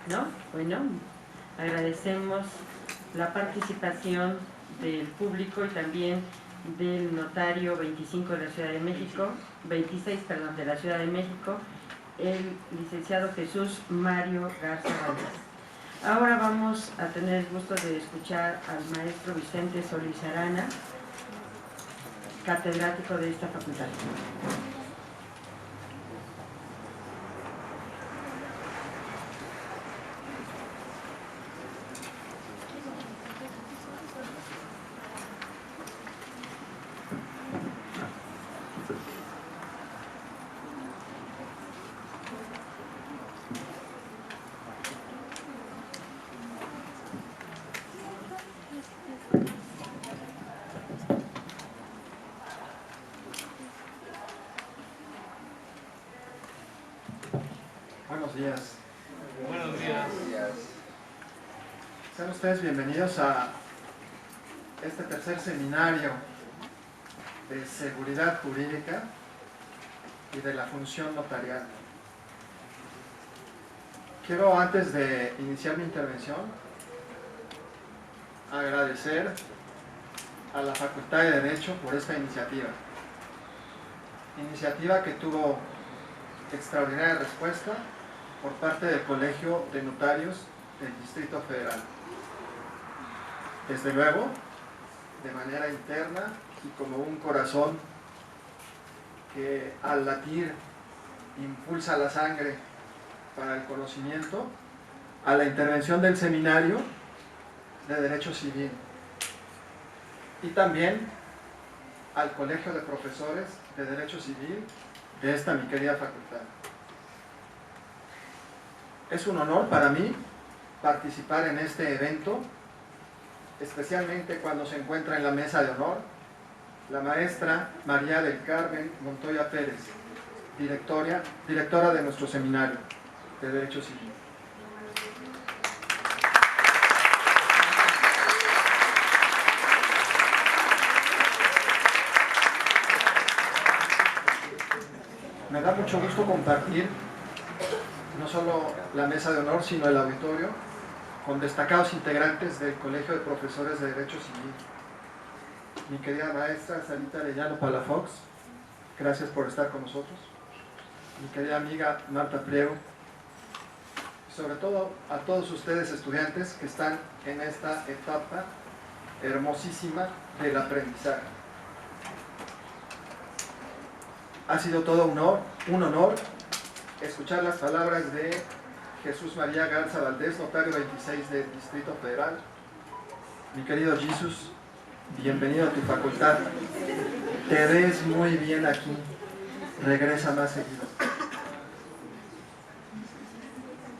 ¿No? Bueno, agradecemos la participación del público y también del notario 25 de la Ciudad de México, 26, perdón, de la Ciudad de México, el licenciado Jesús Mario Garza Valdés. Ahora vamos a tener el gusto de escuchar al maestro Vicente Solís Arana, catedrático de esta facultad. Buenos días. Buenos días. Sean ustedes bienvenidos a este tercer seminario de seguridad jurídica y de la función notarial. Quiero, antes de iniciar mi intervención, agradecer a la Facultad de Derecho por esta iniciativa. Iniciativa que tuvo extraordinaria respuesta por parte del Colegio de Notarios del Distrito Federal. Desde luego, de manera interna y como un corazón que al latir impulsa la sangre para el conocimiento, a la intervención del Seminario de Derecho Civil y también al Colegio de Profesores de Derecho Civil de esta mi querida facultad. Es un honor para mí participar en este evento, especialmente cuando se encuentra en la mesa de honor la maestra María del Carmen Montoya Pérez, directora de nuestro seminario de Derecho Civil. Me da mucho gusto compartir no solo la mesa de honor, sino el auditorio con destacados integrantes del Colegio de Profesores de Derecho Civil. Mi querida maestra Sarita Arellano Palafox, gracias por estar con nosotros. Mi querida amiga Marta Priego, y sobre todo a todos ustedes estudiantes que están en esta etapa hermosísima del aprendizaje. Ha sido todo un honor escuchar las palabras de Jesús María Garza Valdés, notario 26 del Distrito Federal. Mi querido Jesús, bienvenido a tu facultad. Te ves muy bien aquí. Regresa más seguido.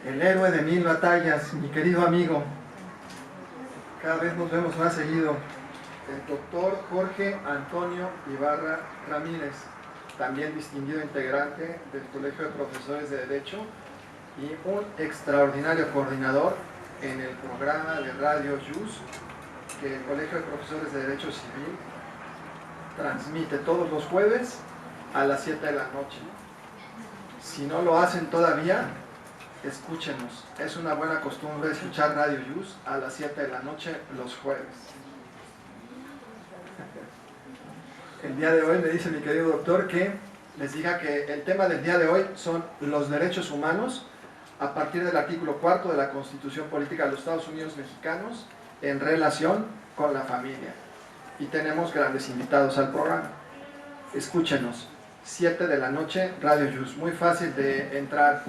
El héroe de 1000 batallas, mi querido amigo. Cada vez nos vemos más seguido. El doctor Jorge Antonio Ibarra Ramírez, también distinguido integrante del Colegio de Profesores de Derecho y un extraordinario coordinador en el programa de Radio JUS que el Colegio de Profesores de Derecho Civil transmite todos los jueves a las 7 de la noche. Si no lo hacen todavía, escúchenos. Es una buena costumbre escuchar Radio JUS a las 7 de la noche los jueves. El día de hoy me dice mi querido doctor que les diga que el tema del día de hoy son los derechos humanos a partir del artículo 4 de la Constitución Política de los Estados Unidos Mexicanos en relación con la familia. Y tenemos grandes invitados al programa. Escúchenos, 7 de la noche, Radio JUS. Muy fácil de entrar.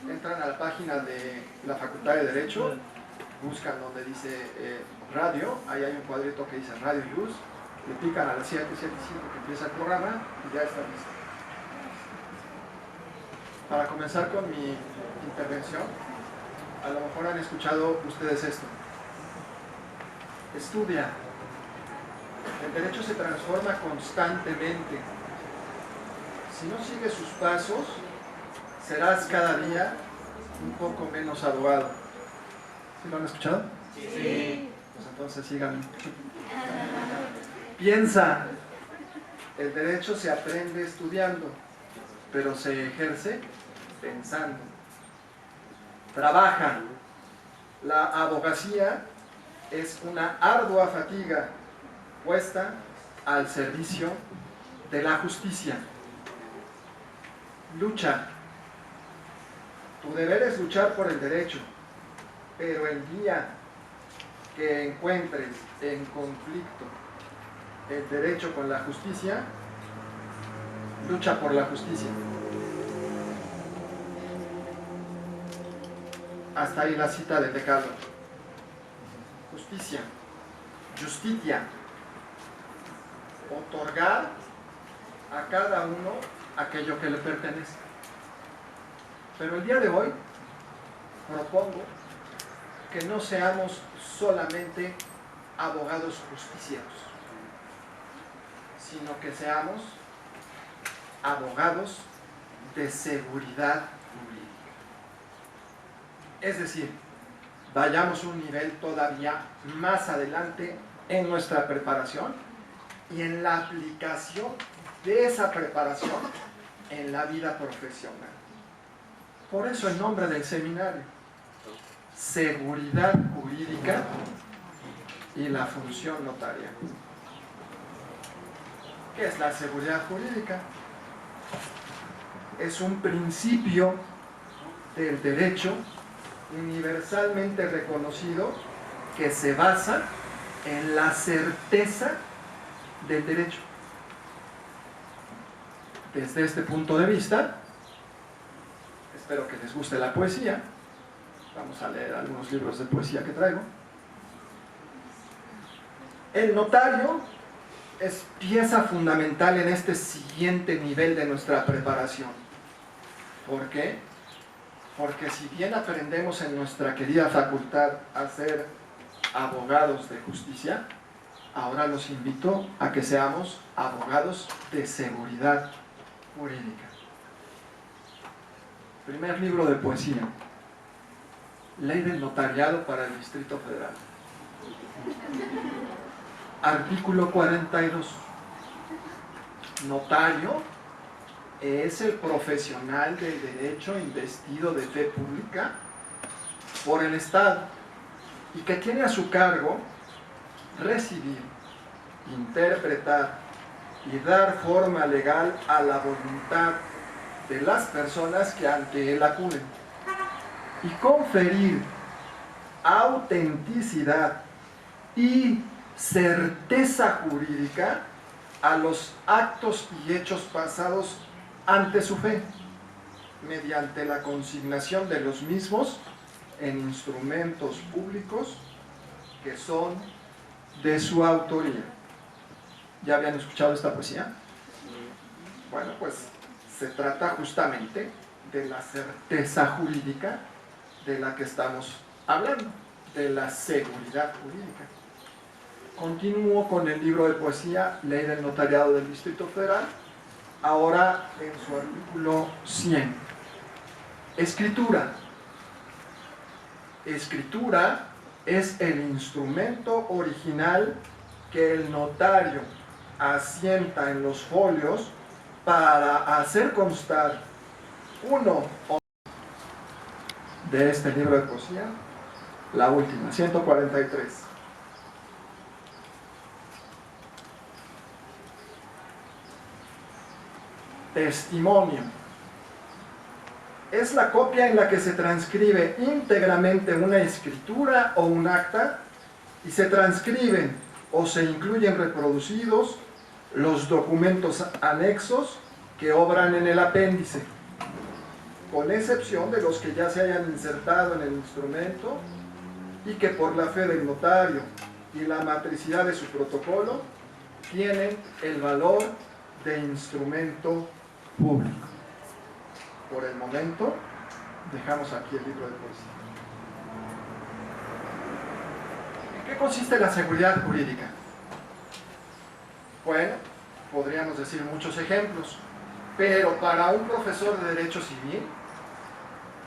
Entran a la página de la Facultad de Derecho, buscan donde dice radio, ahí hay un cuadrito que dice Radio JUS, le pican a las 7:05 que empieza el programa y ya está listo. Para comenzar con mi intervención, a lo mejor han escuchado ustedes esto. Estudia. El derecho se transforma constantemente. Si no sigues sus pasos, serás cada día un poco menos abogado. ¿Sí lo han escuchado? Sí. Pues entonces sigan. Piensa, el derecho se aprende estudiando, pero se ejerce pensando. Trabaja. La abogacía es una ardua fatiga puesta al servicio de la justicia. Lucha. Tu deber es luchar por el derecho, pero el día que encuentres en conflicto el derecho con la justicia, lucha por la justicia. Hasta ahí la cita del Decálogo. Justicia, justitia, otorgar a cada uno aquello que le pertenece. Pero el día de hoy propongo que no seamos solamente abogados justicieros, sino que seamos abogados de seguridad jurídica. Es decir, vayamos un nivel todavía más adelante en nuestra preparación y en la aplicación de esa preparación en la vida profesional. Por eso el nombre del seminario, Seguridad Jurídica y la función notarial. ¿Qué es la seguridad jurídica? Es un principio del derecho universalmente reconocido que se basa en la certeza del derecho. Desde este punto de vista, espero que les guste la poesía. Vamos a leer algunos libros de poesía que traigo. El notario es pieza fundamental en este siguiente nivel de nuestra preparación. ¿Por qué? Porque si bien aprendemos en nuestra querida facultad a ser abogados de justicia, ahora los invito a que seamos abogados de seguridad jurídica. Primer libro de poesía. Ley del notariado para el Distrito Federal. Artículo 42. Notario es el profesional del derecho investido de fe pública por el Estado y que tiene a su cargo recibir, interpretar y dar forma legal a la voluntad de las personas que ante él acuden y conferir autenticidad y certeza jurídica a los actos y hechos pasados ante su fe, mediante la consignación de los mismos en instrumentos públicos que son de su autoría. ¿Ya habían escuchado esta poesía? Bueno, pues se trata justamente de la certeza jurídica de la que estamos hablando, de la seguridad jurídica. Continúo con el libro de poesía Ley del Notariado del Distrito Federal, ahora en su artículo 100. Escritura. Escritura es el instrumento original que el notario asienta en los folios para hacer constar uno o de este libro de poesía, la última, 143. Testimonio. Es la copia en la que se transcribe íntegramente una escritura o un acta y se transcriben o se incluyen reproducidos los documentos anexos que obran en el apéndice, con excepción de los que ya se hayan insertado en el instrumento y que por la fe del notario y la matricidad de su protocolo tienen el valor de instrumento público. Por el momento, dejamos aquí el libro de poesía. ¿En qué consiste la seguridad jurídica? Bueno, podríamos decir muchos ejemplos, pero para un profesor de Derecho Civil,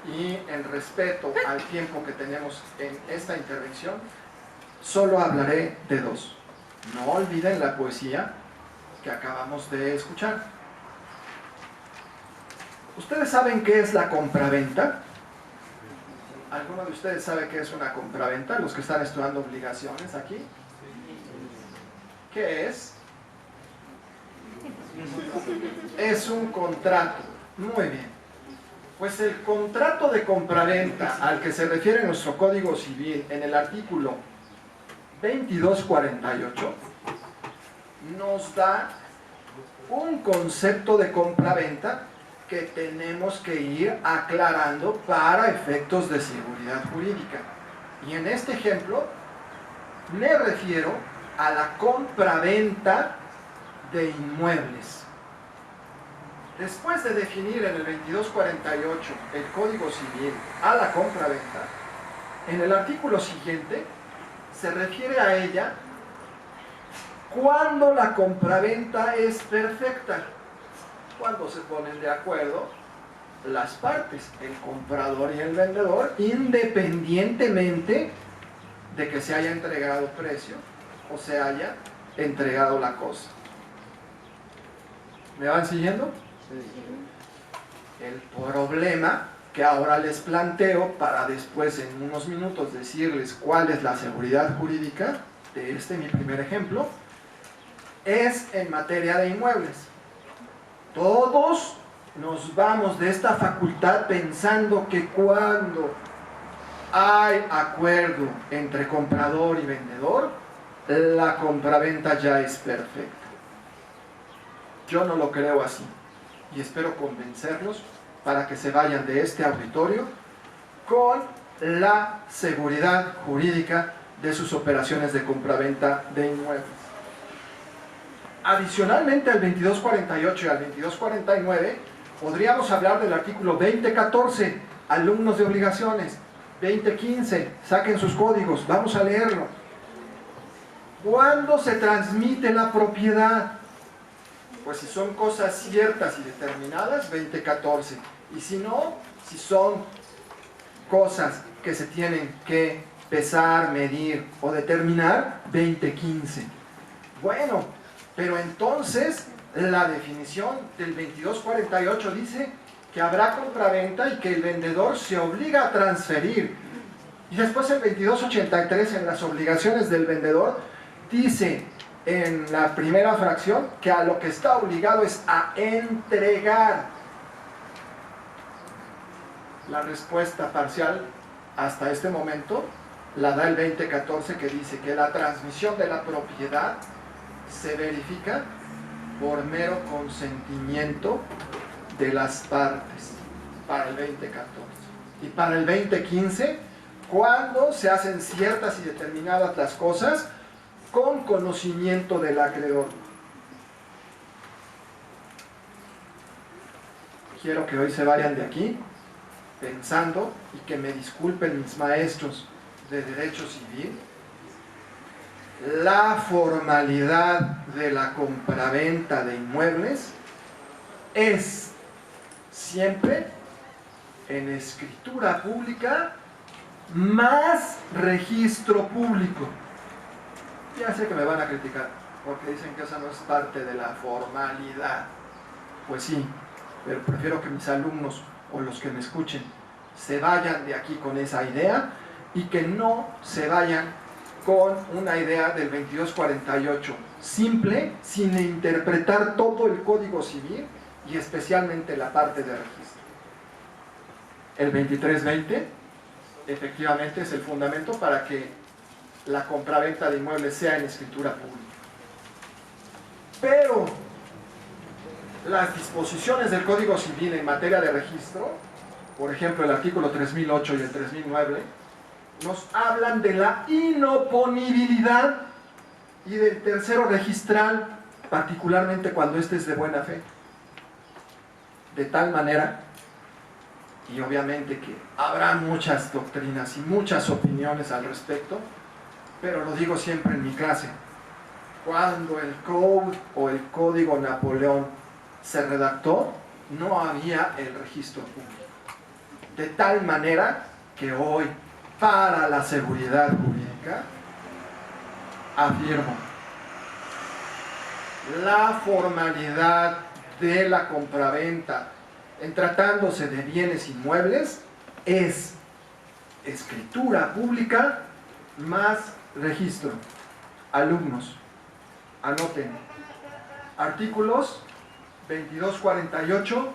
y en respeto al tiempo que tenemos en esta intervención, solo hablaré de dos. No olviden la poesía que acabamos de escuchar. ¿Ustedes saben qué es la compraventa? ¿Alguno de ustedes sabe qué es una compraventa? Los que están estudiando obligaciones aquí. ¿Qué es? Es un contrato. Muy bien. Pues el contrato de compraventa al que se refiere nuestro Código Civil en el artículo 2248 nos da un concepto de compraventa que tenemos que ir aclarando para efectos de seguridad jurídica. Y en este ejemplo me refiero a la compraventa de inmuebles. Después de definir en el 2248 el Código Civil a la compraventa, en el artículo siguiente se refiere a ella cuando la compraventa es perfecta, cuando se ponen de acuerdo las partes, el comprador y el vendedor, independientemente de que se haya entregado precio o se haya entregado la cosa. ¿Me van siguiendo? El problema que ahora les planteo para después en unos minutos decirles cuál es la seguridad jurídica de este mi primer ejemplo es en materia de inmuebles. Todos nos vamos de esta facultad pensando que cuando hay acuerdo entre comprador y vendedor, la compraventa ya es perfecta. Yo no lo creo así y espero convencerlos para que se vayan de este auditorio con la seguridad jurídica de sus operaciones de compraventa de inmuebles. Adicionalmente al 2248 y al 2249 podríamos hablar del artículo 2014, alumnos de obligaciones, 2015, saquen sus códigos, vamos a leerlo. ¿Cuándo se transmite la propiedad? Pues si son cosas ciertas y determinadas, 2014. Y si no, si son cosas que se tienen que pesar, medir o determinar, 2015. Bueno, pero entonces la definición del 2248 dice que habrá compraventa y que el vendedor se obliga a transferir. Y después el 2283 en las obligaciones del vendedor dice en la primera fracción que a lo que está obligado es a entregar. La respuesta parcial hasta este momento la da el 2014 que dice que la transmisión de la propiedad se verifica por mero consentimiento de las partes para el 2014. Y para el 2015, cuando se hacen ciertas y determinadas las cosas con conocimiento del acreedor. Quiero que hoy se vayan de aquí pensando, y que me disculpen mis maestros de Derecho Civil, la formalidad de la compraventa de inmuebles es siempre en escritura pública más registro público. Ya sé que me van a criticar porque dicen que esa no es parte de la formalidad. Pues sí, pero prefiero que mis alumnos o los que me escuchen se vayan de aquí con esa idea y que no se vayan con una idea del 2248 simple, sin interpretar todo el Código Civil y especialmente la parte de registro. El 2320 efectivamente es el fundamento para que la compraventa de inmuebles sea en escritura pública. Pero las disposiciones del Código Civil en materia de registro, por ejemplo el artículo 3008 y el 3009, nos hablan de la inoponibilidad y del tercero registral, particularmente cuando éste es de buena fe. De tal manera, y obviamente que habrá muchas doctrinas y muchas opiniones al respecto, pero lo digo siempre en mi clase, cuando el Code o el Código Napoleón se redactó, no había el registro público. De tal manera que hoy, para la seguridad jurídica, afirmo, la formalidad de la compraventa en tratándose de bienes inmuebles es escritura pública más registro. Alumnos, anoten, artículos 2248,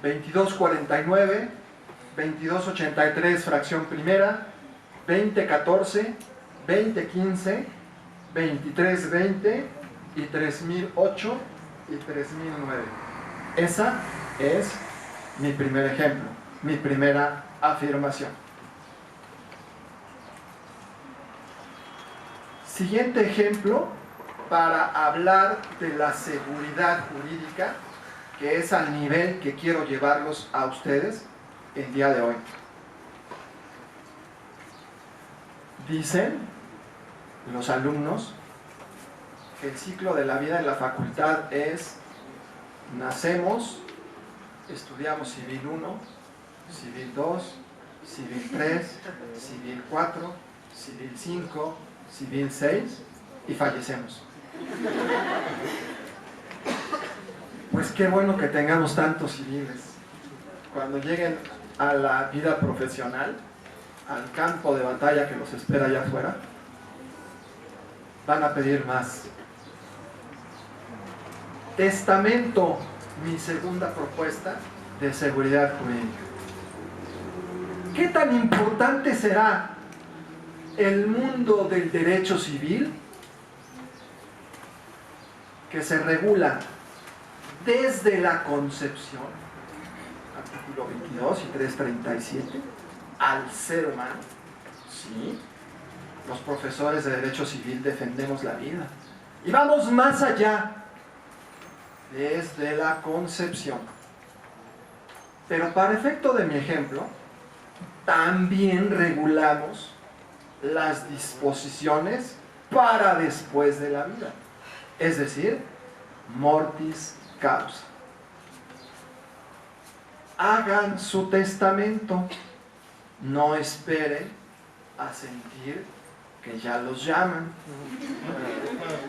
2249, 2283 fracción primera, 2014, 2015, 2320 y 3008 y 3009. Esa es mi primer ejemplo, mi primera afirmación. Siguiente ejemplo para hablar de la seguridad jurídica, que es al nivel que quiero llevarlos a ustedes el día de hoy. Dicen los alumnos que el ciclo de la vida en la facultad es: nacemos, estudiamos Civil 1, Civil 2, Civil 3, Civil 4, Civil 5, Civil 6 y fallecemos. Pues qué bueno que tengamos tantos civiles. Cuando lleguen a la vida profesional, al campo de batalla que los espera allá afuera, van a pedir más. Testamento, mi segunda propuesta de seguridad jurídica. ¿Qué tan importante será el mundo del derecho civil, que se regula desde la concepción, artículo 22 y 337, al ser humano? Sí, los profesores de derecho civil defendemos la vida y vamos más allá, desde la concepción. Pero para efecto de mi ejemplo, también regulamos las disposiciones para después de la vida, es decir, mortis causa. Hagan su testamento, no esperen a sentir que ya los llaman,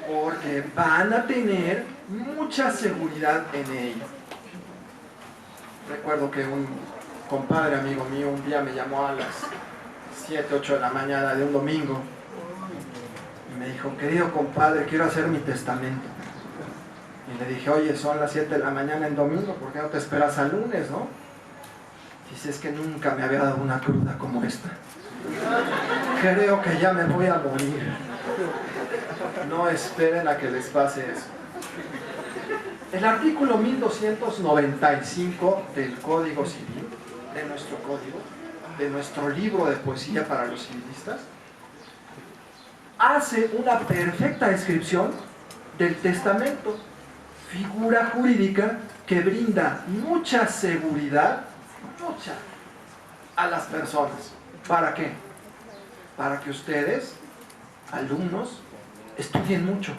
porque van a tener mucha seguridad en ello. Recuerdo que un compadre amigo mío un día me llamó a las 7, 8 de la mañana de un domingo y me dijo: querido compadre, quiero hacer mi testamento. Y le dije: oye, son las 7 de la mañana en domingo, ¿por qué no te esperas al lunes, no? Dice: es que nunca me había dado una cruda como esta. Creo que ya me voy a morir. No esperen a que les pase eso. El artículo 1295 del Código Civil, de nuestro código, de nuestro libro de poesía para los civilistas, hace una perfecta descripción del testamento, figura jurídica que brinda mucha seguridad, a las personas. ¿Para qué? Para que ustedes, alumnos, estudien mucho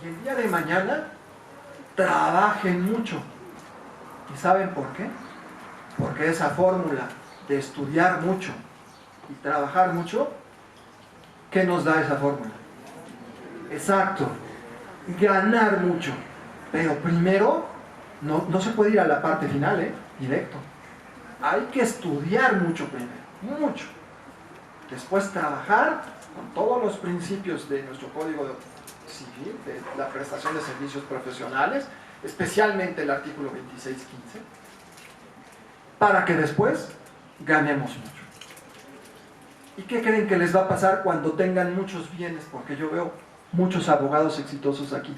y el día de mañana trabajen mucho. ¿Y saben por qué? Porque esa fórmula de estudiar mucho y trabajar mucho, ¿qué nos da esa fórmula? Exacto, ganar mucho. Pero primero, no se puede ir a la parte final, directo. Hay que estudiar mucho primero, mucho. Después trabajar con todos los principios de nuestro Código Civil, de la prestación de servicios profesionales, especialmente el artículo 2615, para que después ganemos mucho. ¿Y qué creen que les va a pasar cuando tengan muchos bienes? Porque yo veo muchos abogados exitosos aquí.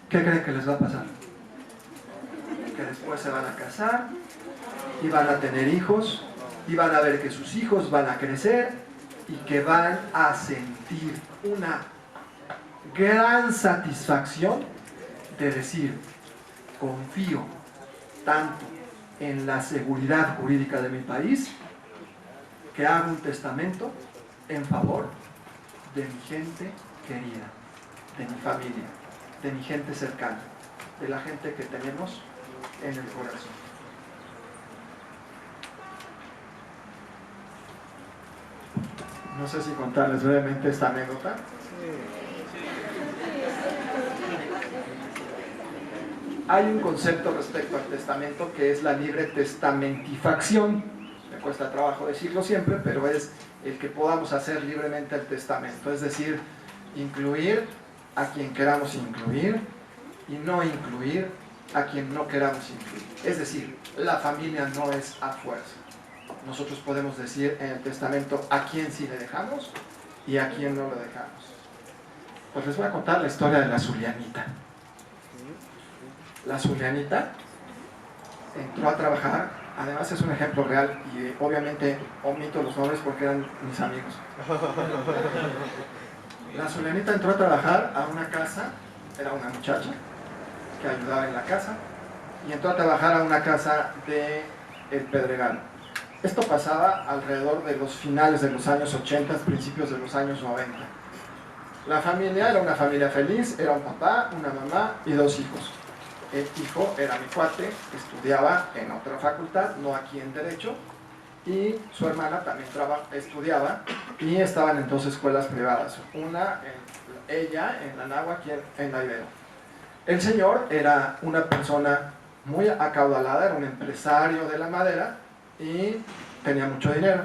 ¿Qué creen que les va a pasar? Que después se van a casar y van a tener hijos y van a ver que sus hijos van a crecer y que van a sentir una gran satisfacción de decir: confío tanto en la seguridad jurídica de mi país que hago un testamento en favor de mi gente querida, de mi familia, de mi gente cercana, de la gente que tenemos en el corazón. No sé si contarles brevemente esta anécdota. Hay un concepto respecto al testamento que es la libre testamentifacción. Me cuesta trabajo decirlo siempre, pero es el que podamos hacer libremente el testamento, es decir, incluir a quien queramos incluir y no incluir a quien no queramos incluir. Es decir, la familia no es a fuerza. Nosotros podemos decir en el testamento a quién sí le dejamos y a quién no lo dejamos. Pues les voy a contar la historia de la Zulianita. La Zulianita entró a trabajar, además es un ejemplo real y obviamente omito los nombres porque eran mis amigos. La Zulianita entró a trabajar a una casa, era una muchacha que ayudaba en la casa, y entró a trabajar a una casa de El Pedregal. Esto pasaba alrededor de los finales de los años 80, principios de los años 90. La familia era una familia feliz, era un papá, una mamá y 2 hijos. El hijo era mi cuate, estudiaba en otra facultad, no aquí en Derecho, y su hermana también estudiaba, y estaban en 2 escuelas privadas, ella en la Anáhuac y en la Ibero. El señor era una persona muy acaudalada, era un empresario de la madera y tenía mucho dinero.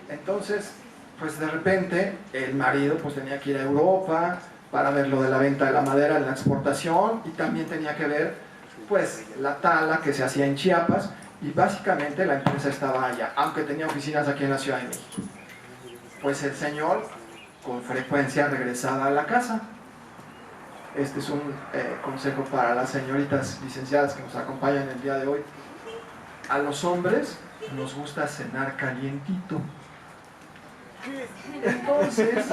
Entonces, pues de repente el marido pues tenía que ir a Europa para ver lo de la venta de la madera en la exportación, y también tenía que ver pues la tala que se hacía en Chiapas, y básicamente la empresa estaba allá, aunque tenía oficinas aquí en la Ciudad de México. Pues el señor con frecuencia regresaba a la casa. Este es un consejo para las señoritas licenciadas que nos acompañan el día de hoy. A los hombres nos gusta cenar calientito. Entonces,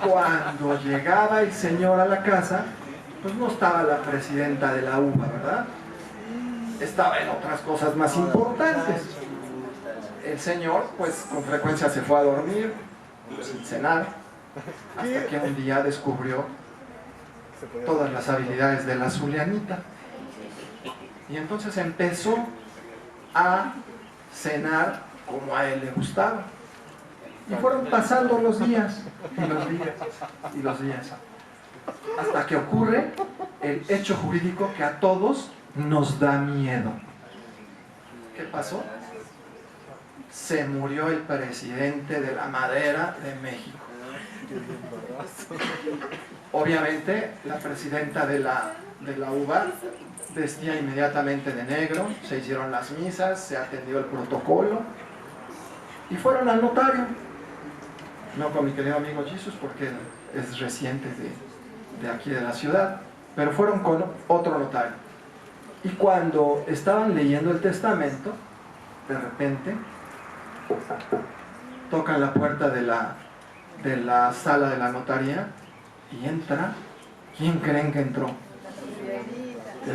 cuando llegaba el señor a la casa, pues no estaba la presidenta de la UBA, ¿verdad? Estaba en otras cosas más importantes. El señor, pues con frecuencia se fue a dormir, sin cenar, hasta que un día descubrió todas las habilidades de la Zulianita. Y entonces empezó a cenar como a él le gustaba. Y fueron pasando los días, y los días, y los días, hasta que ocurre el hecho jurídico que a todos nos da miedo. ¿Qué pasó? Se murió el presidente de la madera de México. Obviamente, la presidenta de la UBA vestía inmediatamente de negro, se hicieron las misas, se atendió el protocolo, y fueron al notario. No con mi querido amigo Jesus, porque es reciente de aquí de la ciudad, pero fueron con otro notario. Y cuando estaban leyendo el testamento, de repente tocan la puerta de la sala de la notaría y entra. ¿Quién creen que entró?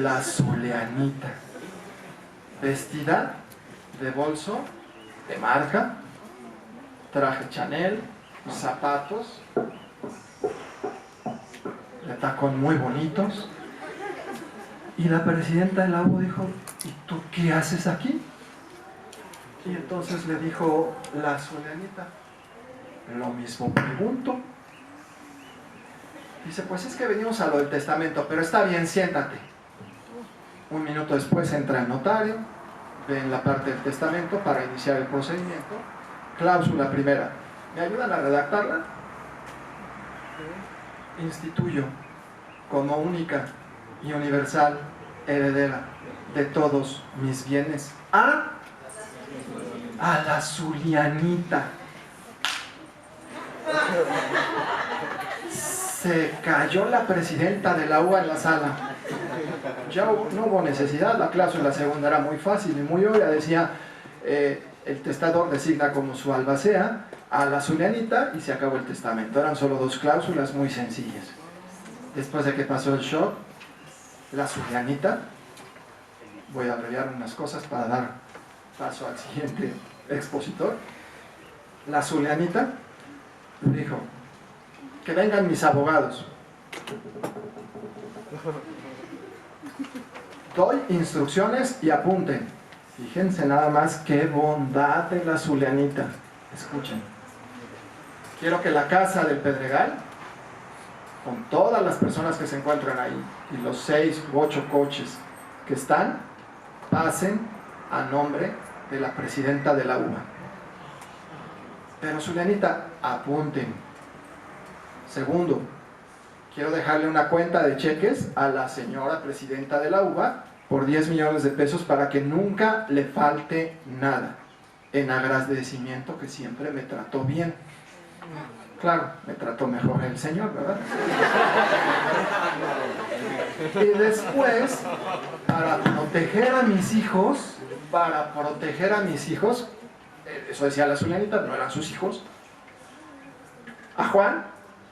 La Zulianita, vestida de bolso de marca, traje Chanel, zapatos de tacón muy bonitos, y la presidenta de la UBA dijo: ¿y tú qué haces aquí? Y entonces le dijo la Zulianita: lo mismo pregunto. Dice: pues es que venimos a lo del testamento, pero está bien, siéntate. Un minuto después entra el notario, ven la parte del testamento para iniciar el procedimiento. Cláusula primera: ¿me ayudan a redactarla? Instituyo como única y universal heredera de todos mis bienes a la Zulianita. Se cayó la presidenta de la UBA en la sala. Ya no hubo necesidad, la cláusula segunda era muy fácil y muy obvia. Decía: el testador designa como su albacea a la Zulianita, y se acabó el testamento. Eran solo 2 cláusulas muy sencillas. Después de que pasó el shock, la Zulianita, voy a abreviar unas cosas para dar paso al siguiente expositor. La Zulianita dijo: que vengan mis abogados. Doy instrucciones y apunten. Fíjense nada más qué bondad de la Zulianita. Escuchen. Quiero que la casa del Pedregal, con todas las personas que se encuentran ahí, y los 6 u 8 coches que están, pasen a nombre de la presidenta de la UBA. Pero Zulianita, apunten. Segundo, quiero dejarle una cuenta de cheques a la señora presidenta de la UBA por 10 millones de pesos para que nunca le falte nada, en agradecimiento que siempre me trató bien. Claro, me trató mejor el señor, ¿verdad? Y después, para proteger a mis hijos, eso decía la Zulianita, no eran sus hijos, a Juan,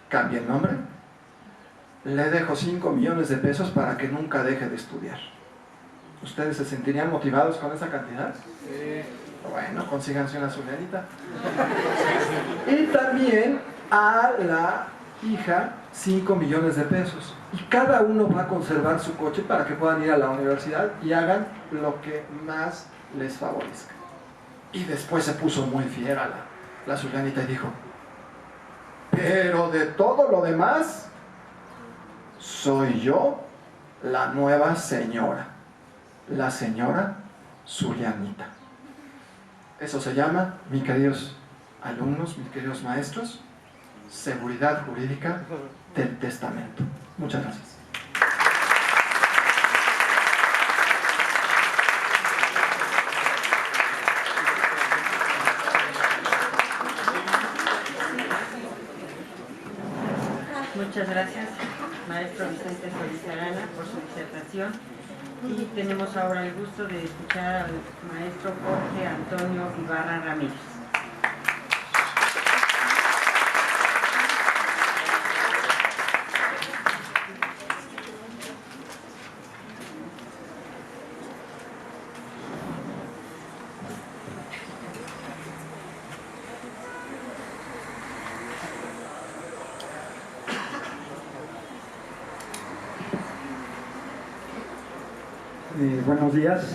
cambia el nombre, le dejo 5 millones de pesos para que nunca deje de estudiar. ¿Ustedes se sentirían motivados con esa cantidad? Sí. Bueno, consíganse una Zulianita. Y también a la hija 5 millones de pesos. Y cada uno va a conservar su coche para que puedan ir a la universidad y hagan lo que más les favorezca. Y después se puso muy fiera la Zulianita y dijo: pero de todo lo demás, soy yo la nueva señora, la señora Zulianita. Eso se llama, mis queridos alumnos, mis queridos maestros, seguridad jurídica del testamento. Muchas gracias. Muchas gracias, maestro Vicente Solís Arana, por su disertación. Y tenemos ahora el gusto de escuchar al maestro Jorge Antonio Ibarra Ramírez. Buenos días.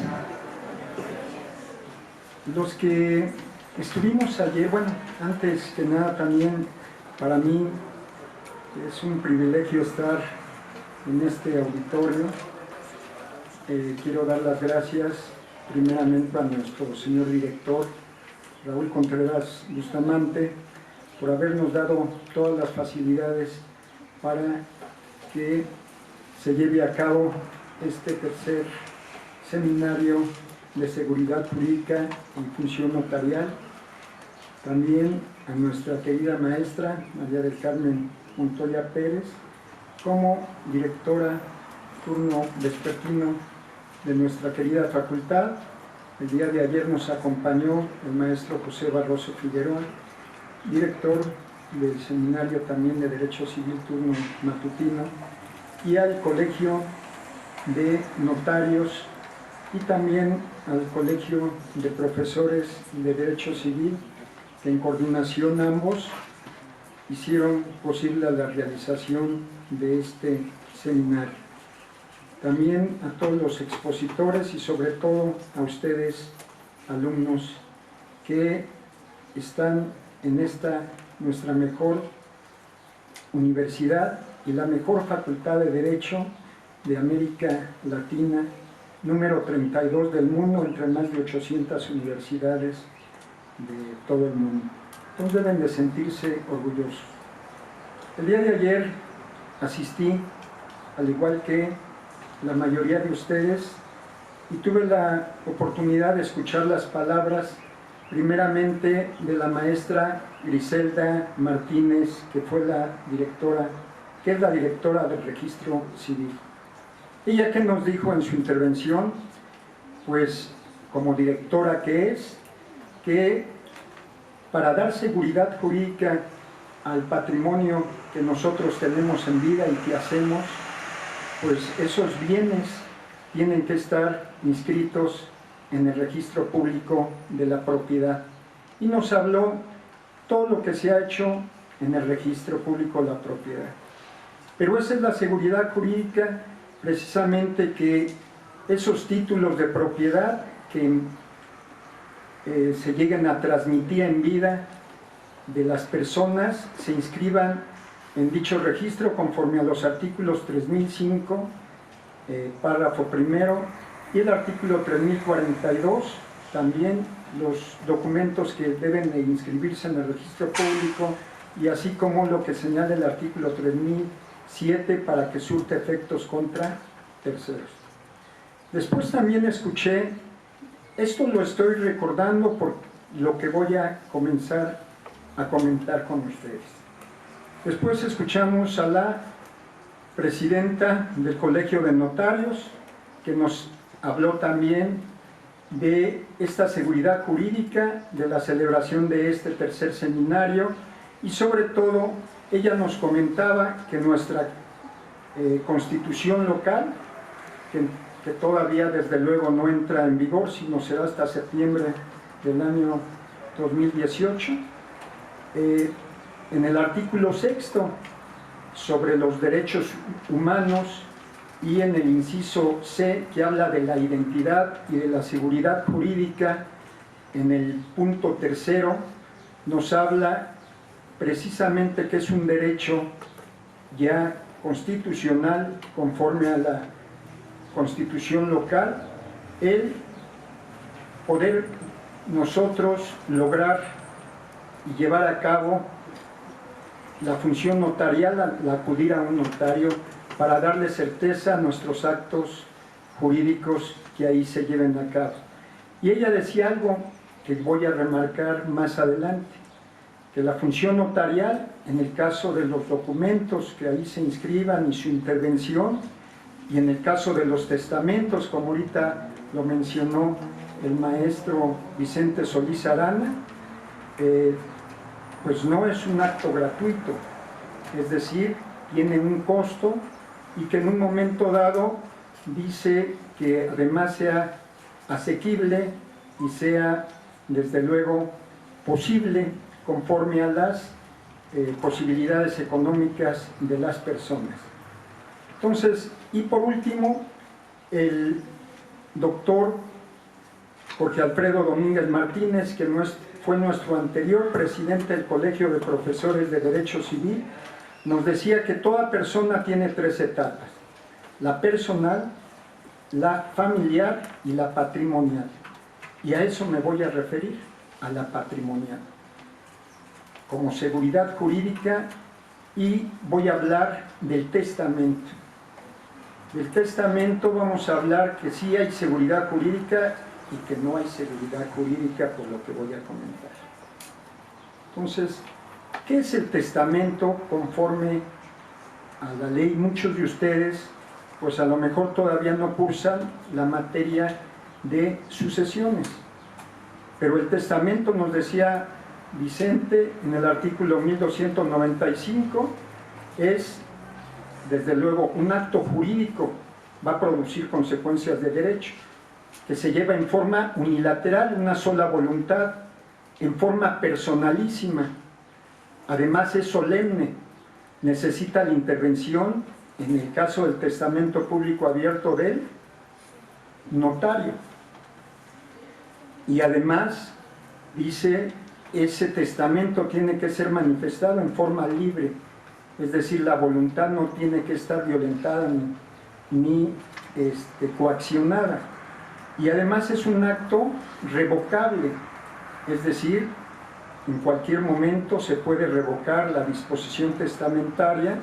Los que estuvimos ayer, bueno, antes que nada también para mí es un privilegio estar en este auditorio. Quiero dar las gracias primeramente a nuestro señor director, Raúl Contreras Bustamante, por habernos dado todas las facilidades para que se lleve a cabo este tercer seminario de seguridad jurídica y función notarial. También a nuestra querida maestra María del Carmen Montoya Pérez, como directora turno vespertino de nuestra querida facultad. El día de ayer nos acompañó el maestro José Barroso Figueroa, director del seminario también de Derecho Civil turno matutino, y al Colegio de Notarios y también al Colegio de Profesores de Derecho Civil, que en coordinación ambos hicieron posible la realización de este seminario. También a todos los expositores y sobre todo a ustedes, alumnos, que están en esta nuestra mejor universidad y la mejor facultad de Derecho de América Latina, número 32 del mundo, entre más de 800 universidades de todo el mundo. Entonces deben de sentirse orgullosos. El día de ayer asistí, al igual que la mayoría de ustedes, y tuve la oportunidad de escuchar las palabras primeramente de la maestra Griselda Martínez, que fue la directora, que es la directora del Registro Civil. Ella, que nos dijo en su intervención, pues como directora que es, que para dar seguridad jurídica al patrimonio que nosotros tenemos en vida y que hacemos, pues esos bienes tienen que estar inscritos en el registro público de la propiedad. Y nos habló todo lo que se ha hecho en el registro público de la propiedad. Pero esa es la seguridad jurídica, precisamente, que esos títulos de propiedad que se lleguen a transmitir en vida de las personas se inscriban en dicho registro conforme a los artículos 3005, párrafo primero, y el artículo 3042, también los documentos que deben de inscribirse en el registro público, y así como lo que señala el artículo 3007 para que surte efectos contra terceros. Después también escuché, esto lo estoy recordando por lo que voy a comenzar a comentar con ustedes. Después escuchamos a la presidenta del Colegio de Notarios, que nos habló también de esta seguridad jurídica, de la celebración de este tercer seminario, y sobre todo ella nos comentaba que nuestra constitución local, que todavía desde luego no entra en vigor, sino será hasta septiembre del año 2018, en el artículo 6 sobre los derechos humanos y en el inciso C, que habla de la identidad y de la seguridad jurídica, en el punto 3 nos habla precisamente que es un derecho ya constitucional conforme a la constitución local el poder nosotros lograr y llevar a cabo la función notarial al acudir a un notario para darle certeza a nuestros actos jurídicos que ahí se lleven a cabo. Y ella decía algo que voy a remarcar más adelante, que la función notarial, en el caso de los documentos que ahí se inscriban y su intervención, y en el caso de los testamentos, como ahorita lo mencionó el maestro Vicente Solís Arana, pues no es un acto gratuito, es decir, tiene un costo y que en un momento dado dice que además sea asequible y sea desde luego posible conforme a las posibilidades económicas de las personas. Entonces, y por último, el doctor Jorge Alfredo Domínguez Martínez, que fue nuestro anterior presidente del Colegio de Profesores de Derecho Civil, nos decía que toda persona tiene 3 etapas: la personal, la familiar y la patrimonial. Y a eso me voy a referir, a la patrimonial, como seguridad jurídica, y voy a hablar del testamento. Del testamento vamos a hablar que sí hay seguridad jurídica y que no hay seguridad jurídica, por lo que voy a comentar. Entonces, ¿qué es el testamento conforme a la ley? Muchos de ustedes, pues a lo mejor todavía no cursan la materia de sucesiones, pero el testamento, nos decía Vicente en el artículo 1295, es desde luego un acto jurídico, va a producir consecuencias de derecho, que se lleva en forma unilateral, una sola voluntad, en forma personalísima. Además es solemne, necesita la intervención, en el caso del testamento público abierto, del notario. Y además, dice, ese testamento tiene que ser manifestado en forma libre, es decir, la voluntad no tiene que estar violentada ni coaccionada. Y además es un acto revocable, es decir, en cualquier momento se puede revocar la disposición testamentaria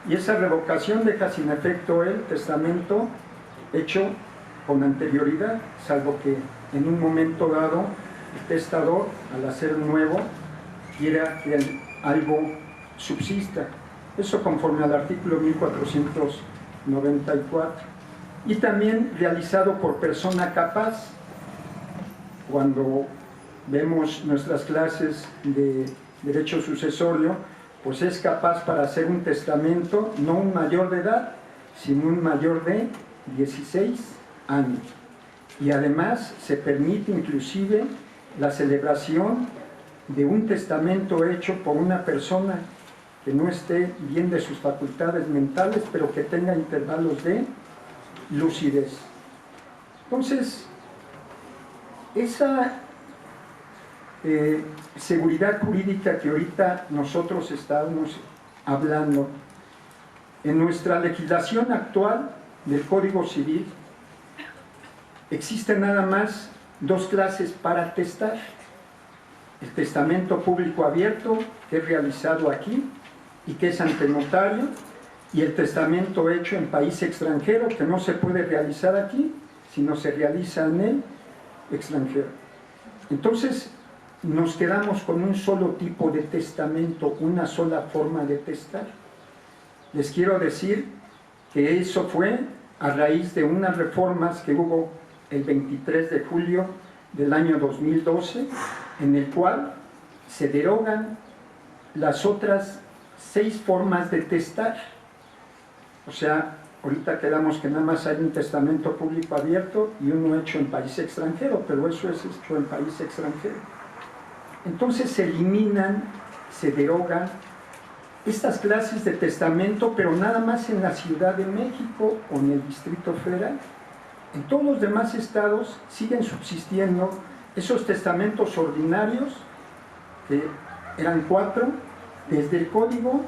y esa revocación deja sin efecto el testamento hecho con anterioridad, salvo que en un momento dado el testador, al hacer nuevo, quiera que algo subsista. Eso conforme al artículo 1494. Y también realizado por persona capaz. Cuando vemos nuestras clases de derecho sucesorio, pues es capaz para hacer un testamento, no un mayor de edad, sino un mayor de 16 años. Y además se permite inclusive la celebración de un testamento hecho por una persona que no esté bien de sus facultades mentales, pero que tenga intervalos de lucidez. Entonces, esa seguridad jurídica que ahorita nosotros estamos hablando, en nuestra legislación actual del Código Civil, existen nada más 2 clases para testar: el testamento público abierto, que es realizado aquí y que es ante notario, y el testamento hecho en país extranjero, que no se puede realizar aquí, sino se realiza en el extranjero. Entonces, nos quedamos con un solo tipo de testamento, una sola forma de testar. Les quiero decir que eso fue a raíz de unas reformas que hubo el 23 de julio del año 2012, en el cual se derogan las otras 6 formas de testar. O sea, ahorita quedamos que nada más hay un testamento público abierto y uno hecho en país extranjero, pero eso es hecho en país extranjero. Entonces se eliminan, se derogan estas clases de testamento, pero nada más en la Ciudad de México o en el Distrito Federal. En todos los demás estados siguen subsistiendo esos testamentos ordinarios, que eran 4, desde el Código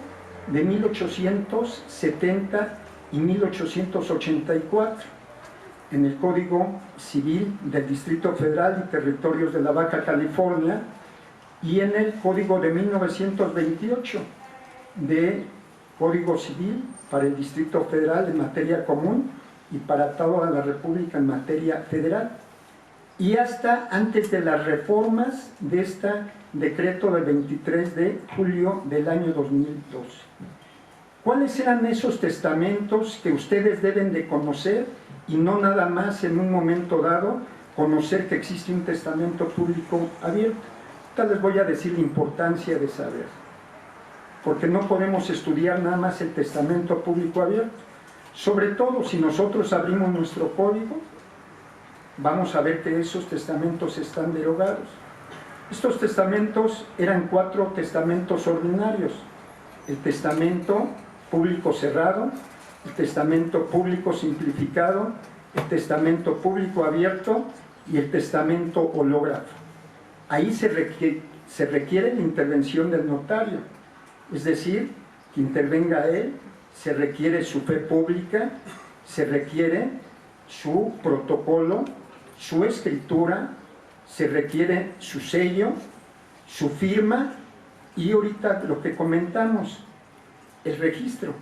de 1870 y 1884, en el Código Civil del Distrito Federal y Territorios de la Baja California, y en el Código de 1928, de Código Civil para el Distrito Federal en materia común y para toda la República en materia federal, y hasta antes de las reformas de este decreto del 23 de julio del año 2012. ¿Cuáles eran esos testamentos que ustedes deben de conocer y no nada más en un momento dado conocer que existe un testamento público abierto? Ahorita les voy a decir la importancia de saber, porque no podemos estudiar nada más el testamento público abierto. Sobre todo si nosotros abrimos nuestro código, vamos a ver que esos testamentos están derogados. Estos testamentos eran 4 testamentos ordinarios: el testamento público cerrado, el testamento público simplificado, el testamento público abierto y el testamento hológrafo. Ahí se requiere la intervención del notario, es decir, que intervenga él, se requiere su fe pública, se requiere su protocolo, su escritura, se requiere su sello, su firma y ahorita lo que comentamos, el registro,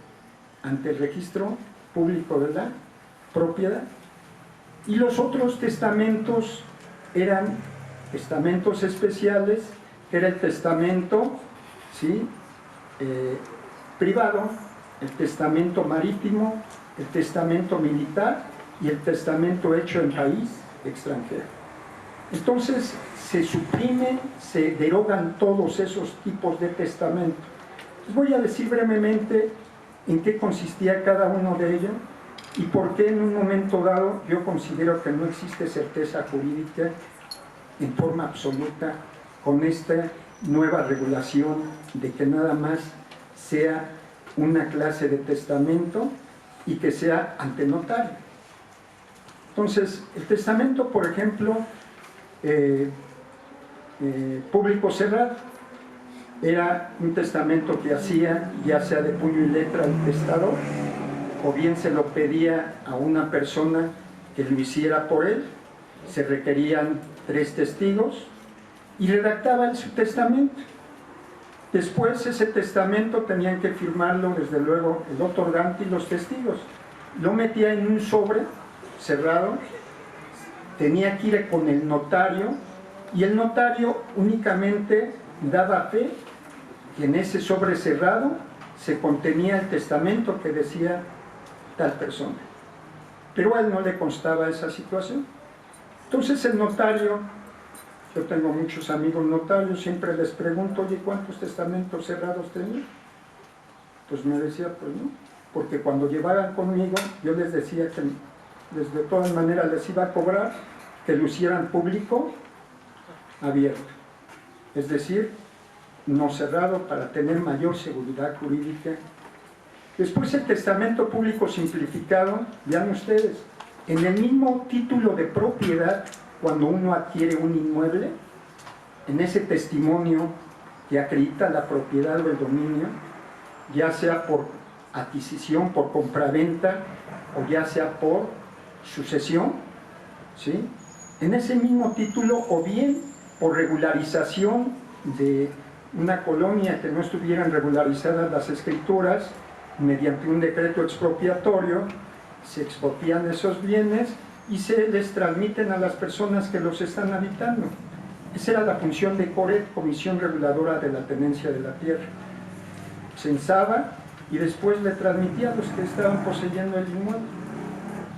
ante el registro público de la propiedad. Y los otros testamentos eran testamentos especiales, que era el testamento, ¿sí?, privado, el testamento marítimo, el testamento militar y el testamento hecho en país extranjero. Entonces se suprimen, se derogan todos esos tipos de testamento. Les voy a decir brevemente en qué consistía cada uno de ellos y por qué en un momento dado yo considero que no existe certeza jurídica en forma absoluta con esta nueva regulación de que nada más sea una clase de testamento y que sea ante notario. Entonces, el testamento, por ejemplo, público cerrado, era un testamento que hacía ya sea de puño y letra el testador, o bien se lo pedía a una persona que lo hiciera por él. Se requerían 3 testigos y redactaba él su testamento. Después ese testamento tenían que firmarlo desde luego el otorgante y los testigos. Lo metía en un sobre cerrado, tenía que ir con el notario y el notario únicamente daba fe que en ese sobre cerrado se contenía el testamento que decía tal persona. Pero a él no le constaba esa situación. Entonces el notario, yo tengo muchos amigos notarios, siempre les pregunto, oye, ¿cuántos testamentos cerrados tenía? Pues me decía, pues no, porque cuando llevaran conmigo, yo les decía que de todas maneras les iba a cobrar que lo hicieran público abierto, es decir, no cerrado, para tener mayor seguridad jurídica. Después el testamento público simplificado, vean ustedes, en el mismo título de propiedad, cuando uno adquiere un inmueble, en ese testimonio que acredita la propiedad o el dominio, ya sea por adquisición, por compraventa, o ya sea por sucesión, ¿sí?, en ese mismo título, o bien por regularización de una colonia que no estuvieran regularizadas las escrituras, mediante un decreto expropiatorio, se expropian esos bienes y se les transmiten a las personas que los están habitando. Esa era la función de CORET, Comisión Reguladora de la Tenencia de la Tierra. Censaba y después le transmitía a los que estaban poseyendo el inmueble.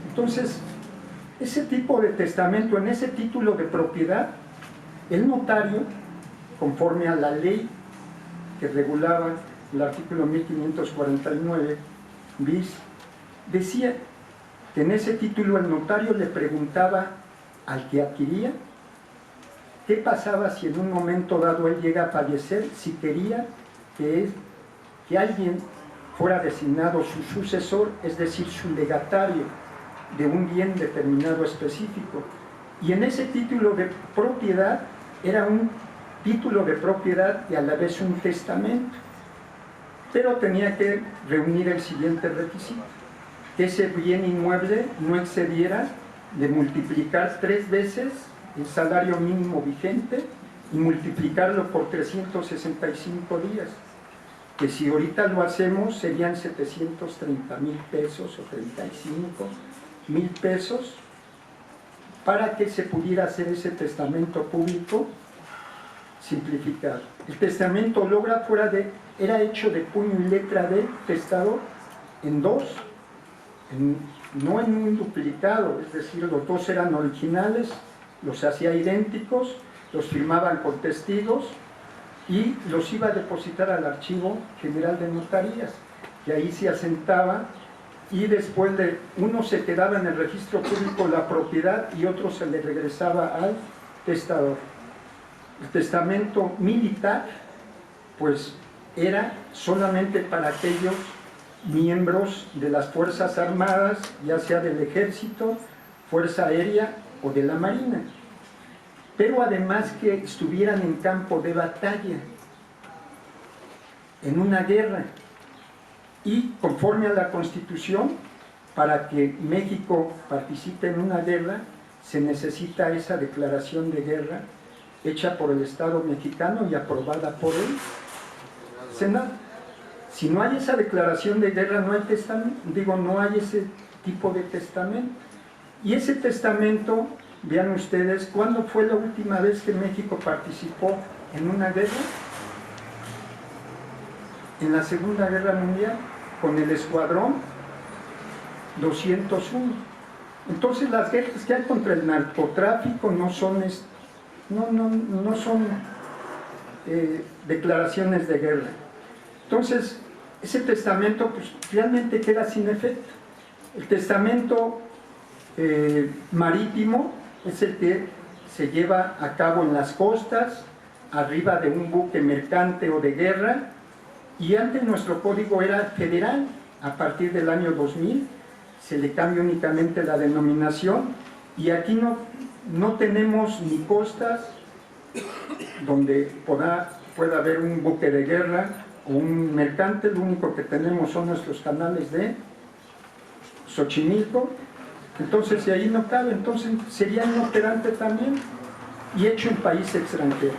Entonces, ese tipo de testamento, en ese título de propiedad, el notario, conforme a la ley que regulaba el artículo 1549 bis, decía que en ese título el notario le preguntaba al que adquiría qué pasaba si en un momento dado él llega a fallecer, si quería que alguien fuera designado su sucesor, es decir, su legatario de un bien determinado específico. Y en ese título de propiedad era un título de propiedad y a la vez un testamento, pero tenía que reunir el siguiente requisito: que ese bien inmueble no excediera de multiplicar 3 veces el salario mínimo vigente y multiplicarlo por 365 días, que si ahorita lo hacemos serían 730,000 pesos o 35,000 pesos, para que se pudiera hacer ese testamento público simplificado. El testamento era hecho de puño y letra del testador en dos, no en un duplicado, es decir, los dos eran originales, los hacía idénticos, los firmaban con testigos y los iba a depositar al Archivo General de Notarías, que ahí se asentaba, y después de uno se quedaba en el registro público la propiedad y otro se le regresaba al testador. El testamento militar pues era solamente para aquellos miembros de las Fuerzas Armadas, ya sea del Ejército, Fuerza Aérea o de la Marina, pero además que estuvieran en campo de batalla, en una guerra. Y conforme a la Constitución, para que México participe en una guerra, se necesita esa declaración de guerra hecha por el Estado mexicano y aprobada por el Senado. Si no hay esa declaración de guerra, no hay testamento, no hay ese tipo de testamento. Y ese testamento, vean ustedes, ¿cuándo fue la última vez que México participó en una guerra? En la Segunda Guerra Mundial, con el Escuadrón 201. Entonces las guerras que hay contra el narcotráfico no son declaraciones de guerra. Entonces ese testamento pues, realmente queda sin efecto. El testamento marítimo es el que se lleva a cabo en las costas, arriba de un buque mercante o de guerra, y antes nuestro código era federal. A partir del año 2000 se le cambia únicamente la denominación, y aquí no tenemos ni costas donde pueda haber un buque de guerra o un mercante. Lo único que tenemos son nuestros canales de Xochimilco. Entonces si ahí no cabe, entonces sería inoperante también y hecho en país extranjero.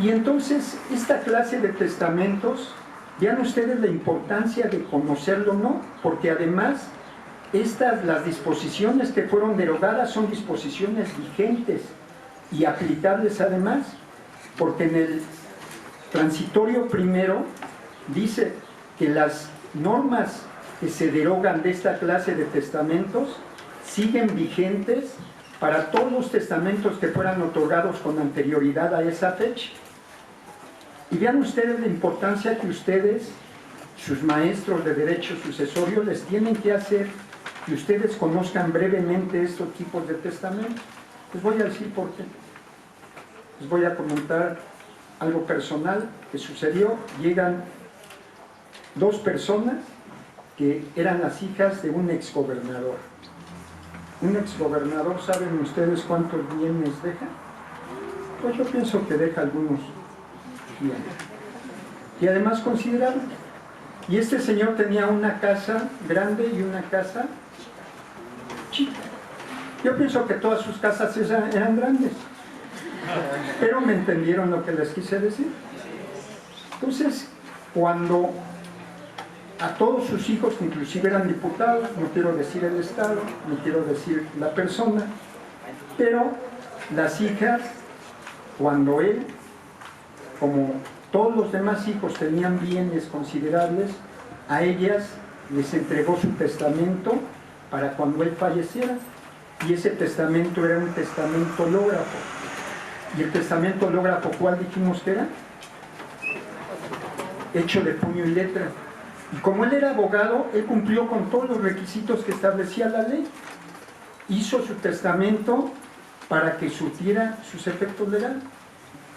Y entonces esta clase de testamentos, vean ustedes la importancia de conocerlo, ¿no? Porque además las disposiciones que fueron derogadas son disposiciones vigentes y aplicables además, porque en el transitorio primero dice que las normas que se derogan de esta clase de testamentos siguen vigentes para todos los testamentos que fueran otorgados con anterioridad a esa fecha. Y vean ustedes la importancia que ustedes, sus maestros de derecho sucesorio, les tienen que hacer que ustedes conozcan brevemente estos tipos de testamentos. Les voy a decir por qué. Les voy a comentar algo personal que sucedió. Llegan dos personas que eran las hijas de un exgobernador. Un exgobernador, ¿saben ustedes cuántos bienes deja? Pues yo pienso que deja algunos bienes. Y además considerables. Y este señor tenía una casa grande y una casa chica. Yo pienso que todas sus casas eran grandes. Pero me entendieron lo que les quise decir. Entonces, cuando a todos sus hijos, que inclusive eran diputados, no quiero decir el estado, no quiero decir la persona, pero las hijas, cuando él, como todos los demás hijos tenían bienes considerables, a ellas les entregó su testamento para cuando él falleciera, y ese testamento era un testamento hológrafo. ¿Y el testamento hológrafo cuál dijimos que era? Hecho de puño y letra. Y como él era abogado, él cumplió con todos los requisitos que establecía la ley. Hizo su testamento para que surtiera sus efectos legales.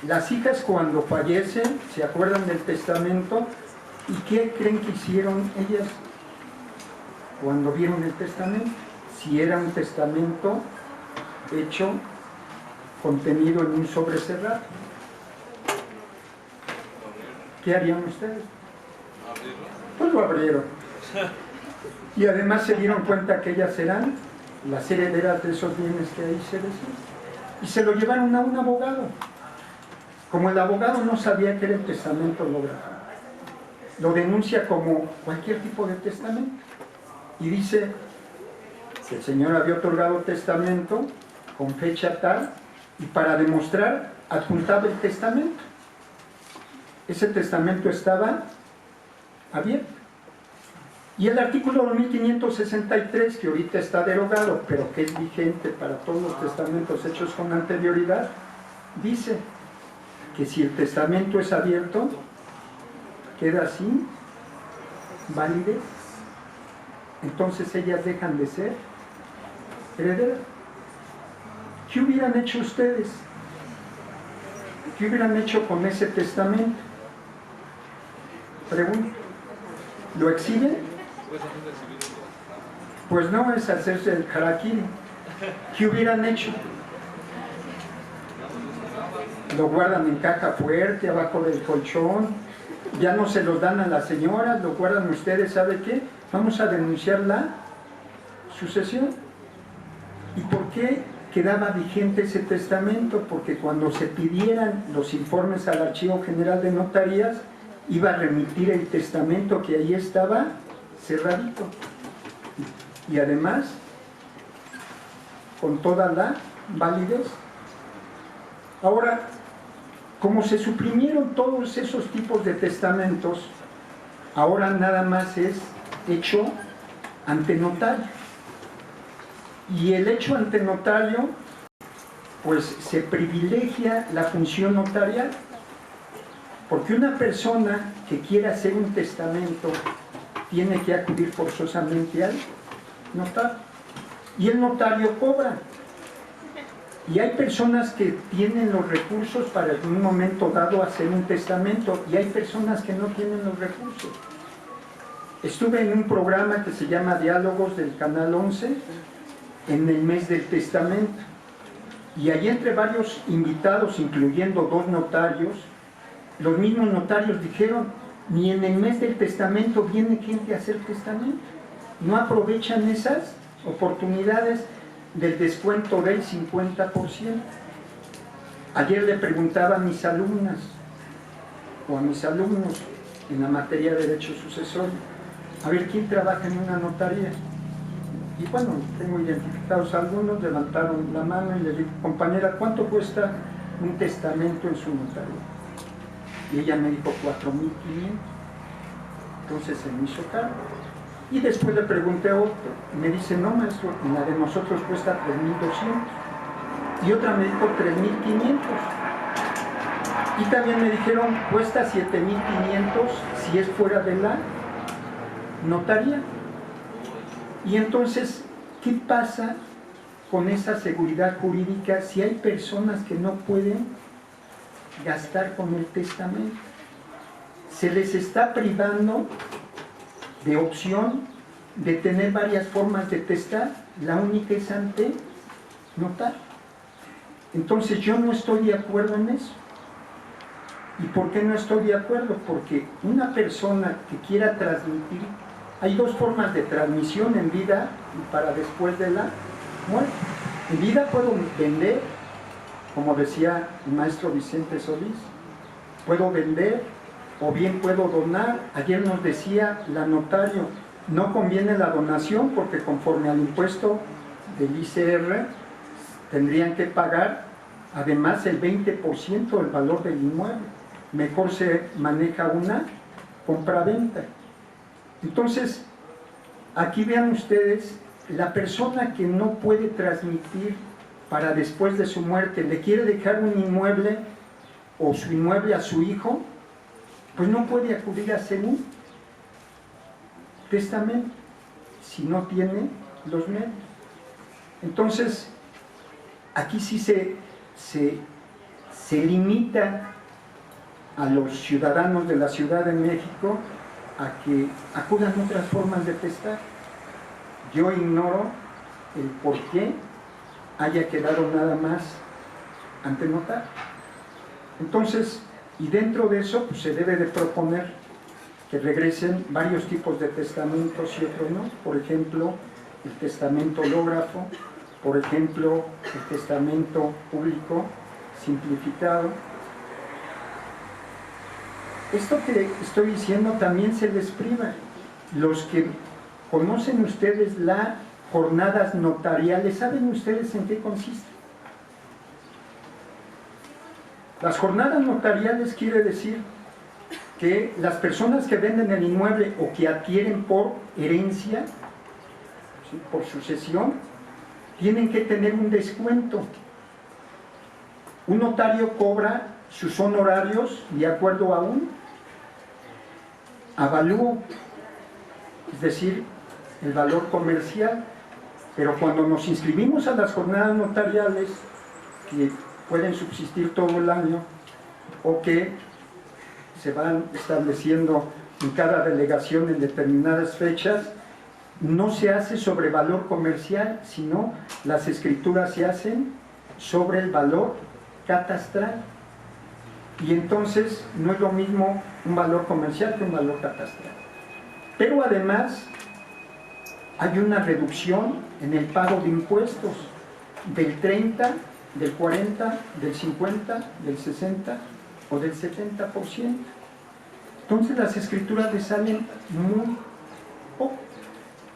Las hijas, cuando fallecen, se acuerdan del testamento, ¿y qué creen que hicieron ellas cuando vieron el testamento? Si era un testamento hecho, contenido en un sobre cerrado, ¿qué harían ustedes? Pues lo abrieron. Y además se dieron cuenta que ellas eran las herederas de esos bienes que ahí se decían. Y se lo llevaron a un abogado. Como el abogado no sabía que era el testamento hológrafo, lo denuncia como cualquier tipo de testamento. Y dice que el señor había otorgado testamento con fecha tal, y para demostrar adjuntaba el testamento. Ese testamento estaba abierto. Y el artículo 2563, que ahorita está derogado, pero que es vigente para todos los testamentos hechos con anterioridad, dice que si el testamento es abierto, queda sin validez. Entonces ellas dejan de ser herederas. ¿Qué hubieran hecho ustedes? ¿Qué hubieran hecho con ese testamento? Pregunto. ¿Lo exhiben? Pues no es hacerse el harakiri. ¿Qué hubieran hecho? Lo guardan en caja fuerte, abajo del colchón, ya no se los dan a las señoras, lo guardan ustedes, ¿sabe qué? Vamos a denunciar la sucesión. ¿Y por qué quedaba vigente ese testamento? Porque cuando se pidieran los informes al Archivo General de Notarías, iba a remitir el testamento que ahí estaba cerradito. Y además, con toda la validez. Ahora, como se suprimieron todos esos tipos de testamentos, ahora nada más es hecho ante notario. Y el hecho ante notario, pues se privilegia la función notarial. Porque una persona que quiera hacer un testamento tiene que acudir forzosamente al notario. Y el notario cobra. Y hay personas que tienen los recursos para en un momento dado hacer un testamento, y hay personas que no tienen los recursos. Estuve en un programa que se llama Diálogos del Canal 11 en el mes del testamento, y allí entre varios invitados, incluyendo 2 notarios, los mismos notarios dijeron: ni en el mes del testamento viene gente a hacer testamento, no aprovechan esas oportunidades del descuento del 50%. Ayer le preguntaba a mis alumnas o a mis alumnos en la materia de derecho sucesorio, a ver quién trabaja en una notaría. Y bueno, tengo identificados algunos, levantaron la mano y le dije: compañera, ¿cuánto cuesta un testamento en su notaría? Y ella me dijo 4,500. Entonces se me hizo caro. Y después le pregunté a otro, y me dice: no, maestro, la de nosotros cuesta 3,200. Y otra me dijo 3,500. Y también me dijeron: cuesta 7,500 si es fuera de la notaría. Y entonces, ¿qué pasa con esa seguridad jurídica si hay personas que no pueden gastar con el testamento? Se les está privando de opción de tener varias formas de testar. La única es ante notario. Entonces yo no estoy de acuerdo en eso. ¿Y por qué no estoy de acuerdo? Porque una persona que quiera transmitir, hay 2 formas de transmisión: en vida y para después de la muerte. En vida puedo vender, como decía el maestro Vicente Solís, puedo vender o bien puedo donar. Ayer nos decía la notario, no conviene la donación porque conforme al impuesto del ICR tendrían que pagar además el 20% del valor del inmueble. Mejor se maneja una compraventa. Entonces, aquí vean ustedes, la persona que no puede transmitir para después de su muerte, le quiere dejar un inmueble o su inmueble a su hijo, pues no puede acudir a hacer un testamento si no tiene los medios. Entonces, aquí sí se limita a los ciudadanos de la Ciudad de México a que acudan a otras formas de testar. Yo ignoro el por qué haya quedado nada más ante notario. Entonces, y dentro de eso, pues, se debe de proponer que regresen varios tipos de testamentos y otros no. Por ejemplo, el testamento hológrafo, por ejemplo, el testamento público simplificado. Esto que estoy diciendo también se les priva. Los que conocen ustedes las jornadas notariales, ¿saben ustedes en qué consiste? Las jornadas notariales quiere decir que las personas que venden el inmueble o que adquieren por herencia, ¿sí?, por sucesión, tienen que tener un descuento. Un notario cobra sus honorarios de acuerdo a un avalúo, es decir, el valor comercial. Pero cuando nos inscribimos a las jornadas notariales, que pueden subsistir todo el año o que se van estableciendo en cada delegación en determinadas fechas, no se hace sobre valor comercial, sino las escrituras se hacen sobre el valor catastral. Y entonces no es lo mismo un valor comercial que un valor catastral. Pero además hay una reducción en el pago de impuestos del 30, del 40, del 50, del 60 o del 70%. Entonces las escrituras les salen muy poco.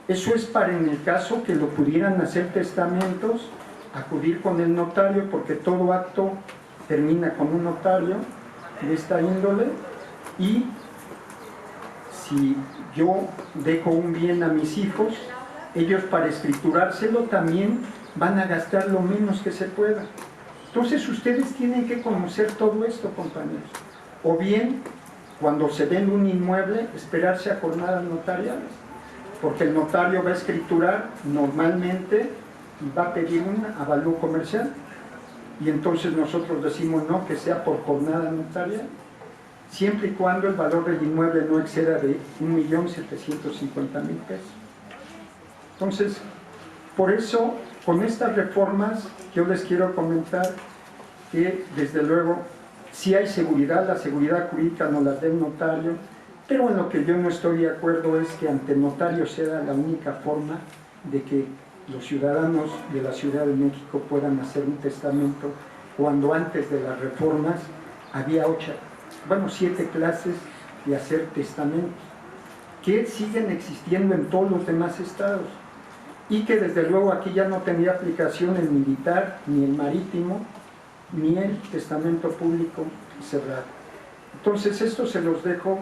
Eso es para en el caso que lo pudieran hacer testamentos, acudir con el notario, porque todo acto termina con un notario de esta índole. Y si yo dejo un bien a mis hijos, ellos para escriturárselo también van a gastar lo menos que se pueda. Entonces ustedes tienen que conocer todo esto, compañeros. O bien, cuando se vende un inmueble, esperarse a jornadas notariales, porque el notario va a escriturar normalmente y va a pedir un avalúo comercial. Y entonces nosotros decimos no, que sea por jornada notarial, siempre y cuando el valor del inmueble no exceda de 1.750.000 pesos. Entonces, por eso, con estas reformas, yo les quiero comentar que, desde luego, sí hay seguridad, la seguridad jurídica nos la da el notario, pero en lo que yo no estoy de acuerdo es que ante el notario sea la única forma de que los ciudadanos de la Ciudad de México puedan hacer un testamento, cuando antes de las reformas había 7 clases de hacer testamentos, que siguen existiendo en todos los demás estados, y que desde luego aquí ya no tendría aplicación el militar, ni el marítimo, ni el testamento público cerrado. Entonces esto se los dejo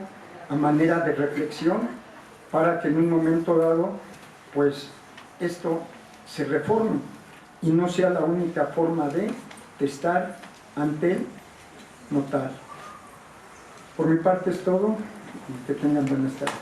a manera de reflexión, para que en un momento dado, pues esto se reforme y no sea la única forma de testar ante el notario. Por mi parte es todo, y que tengan buenas tardes.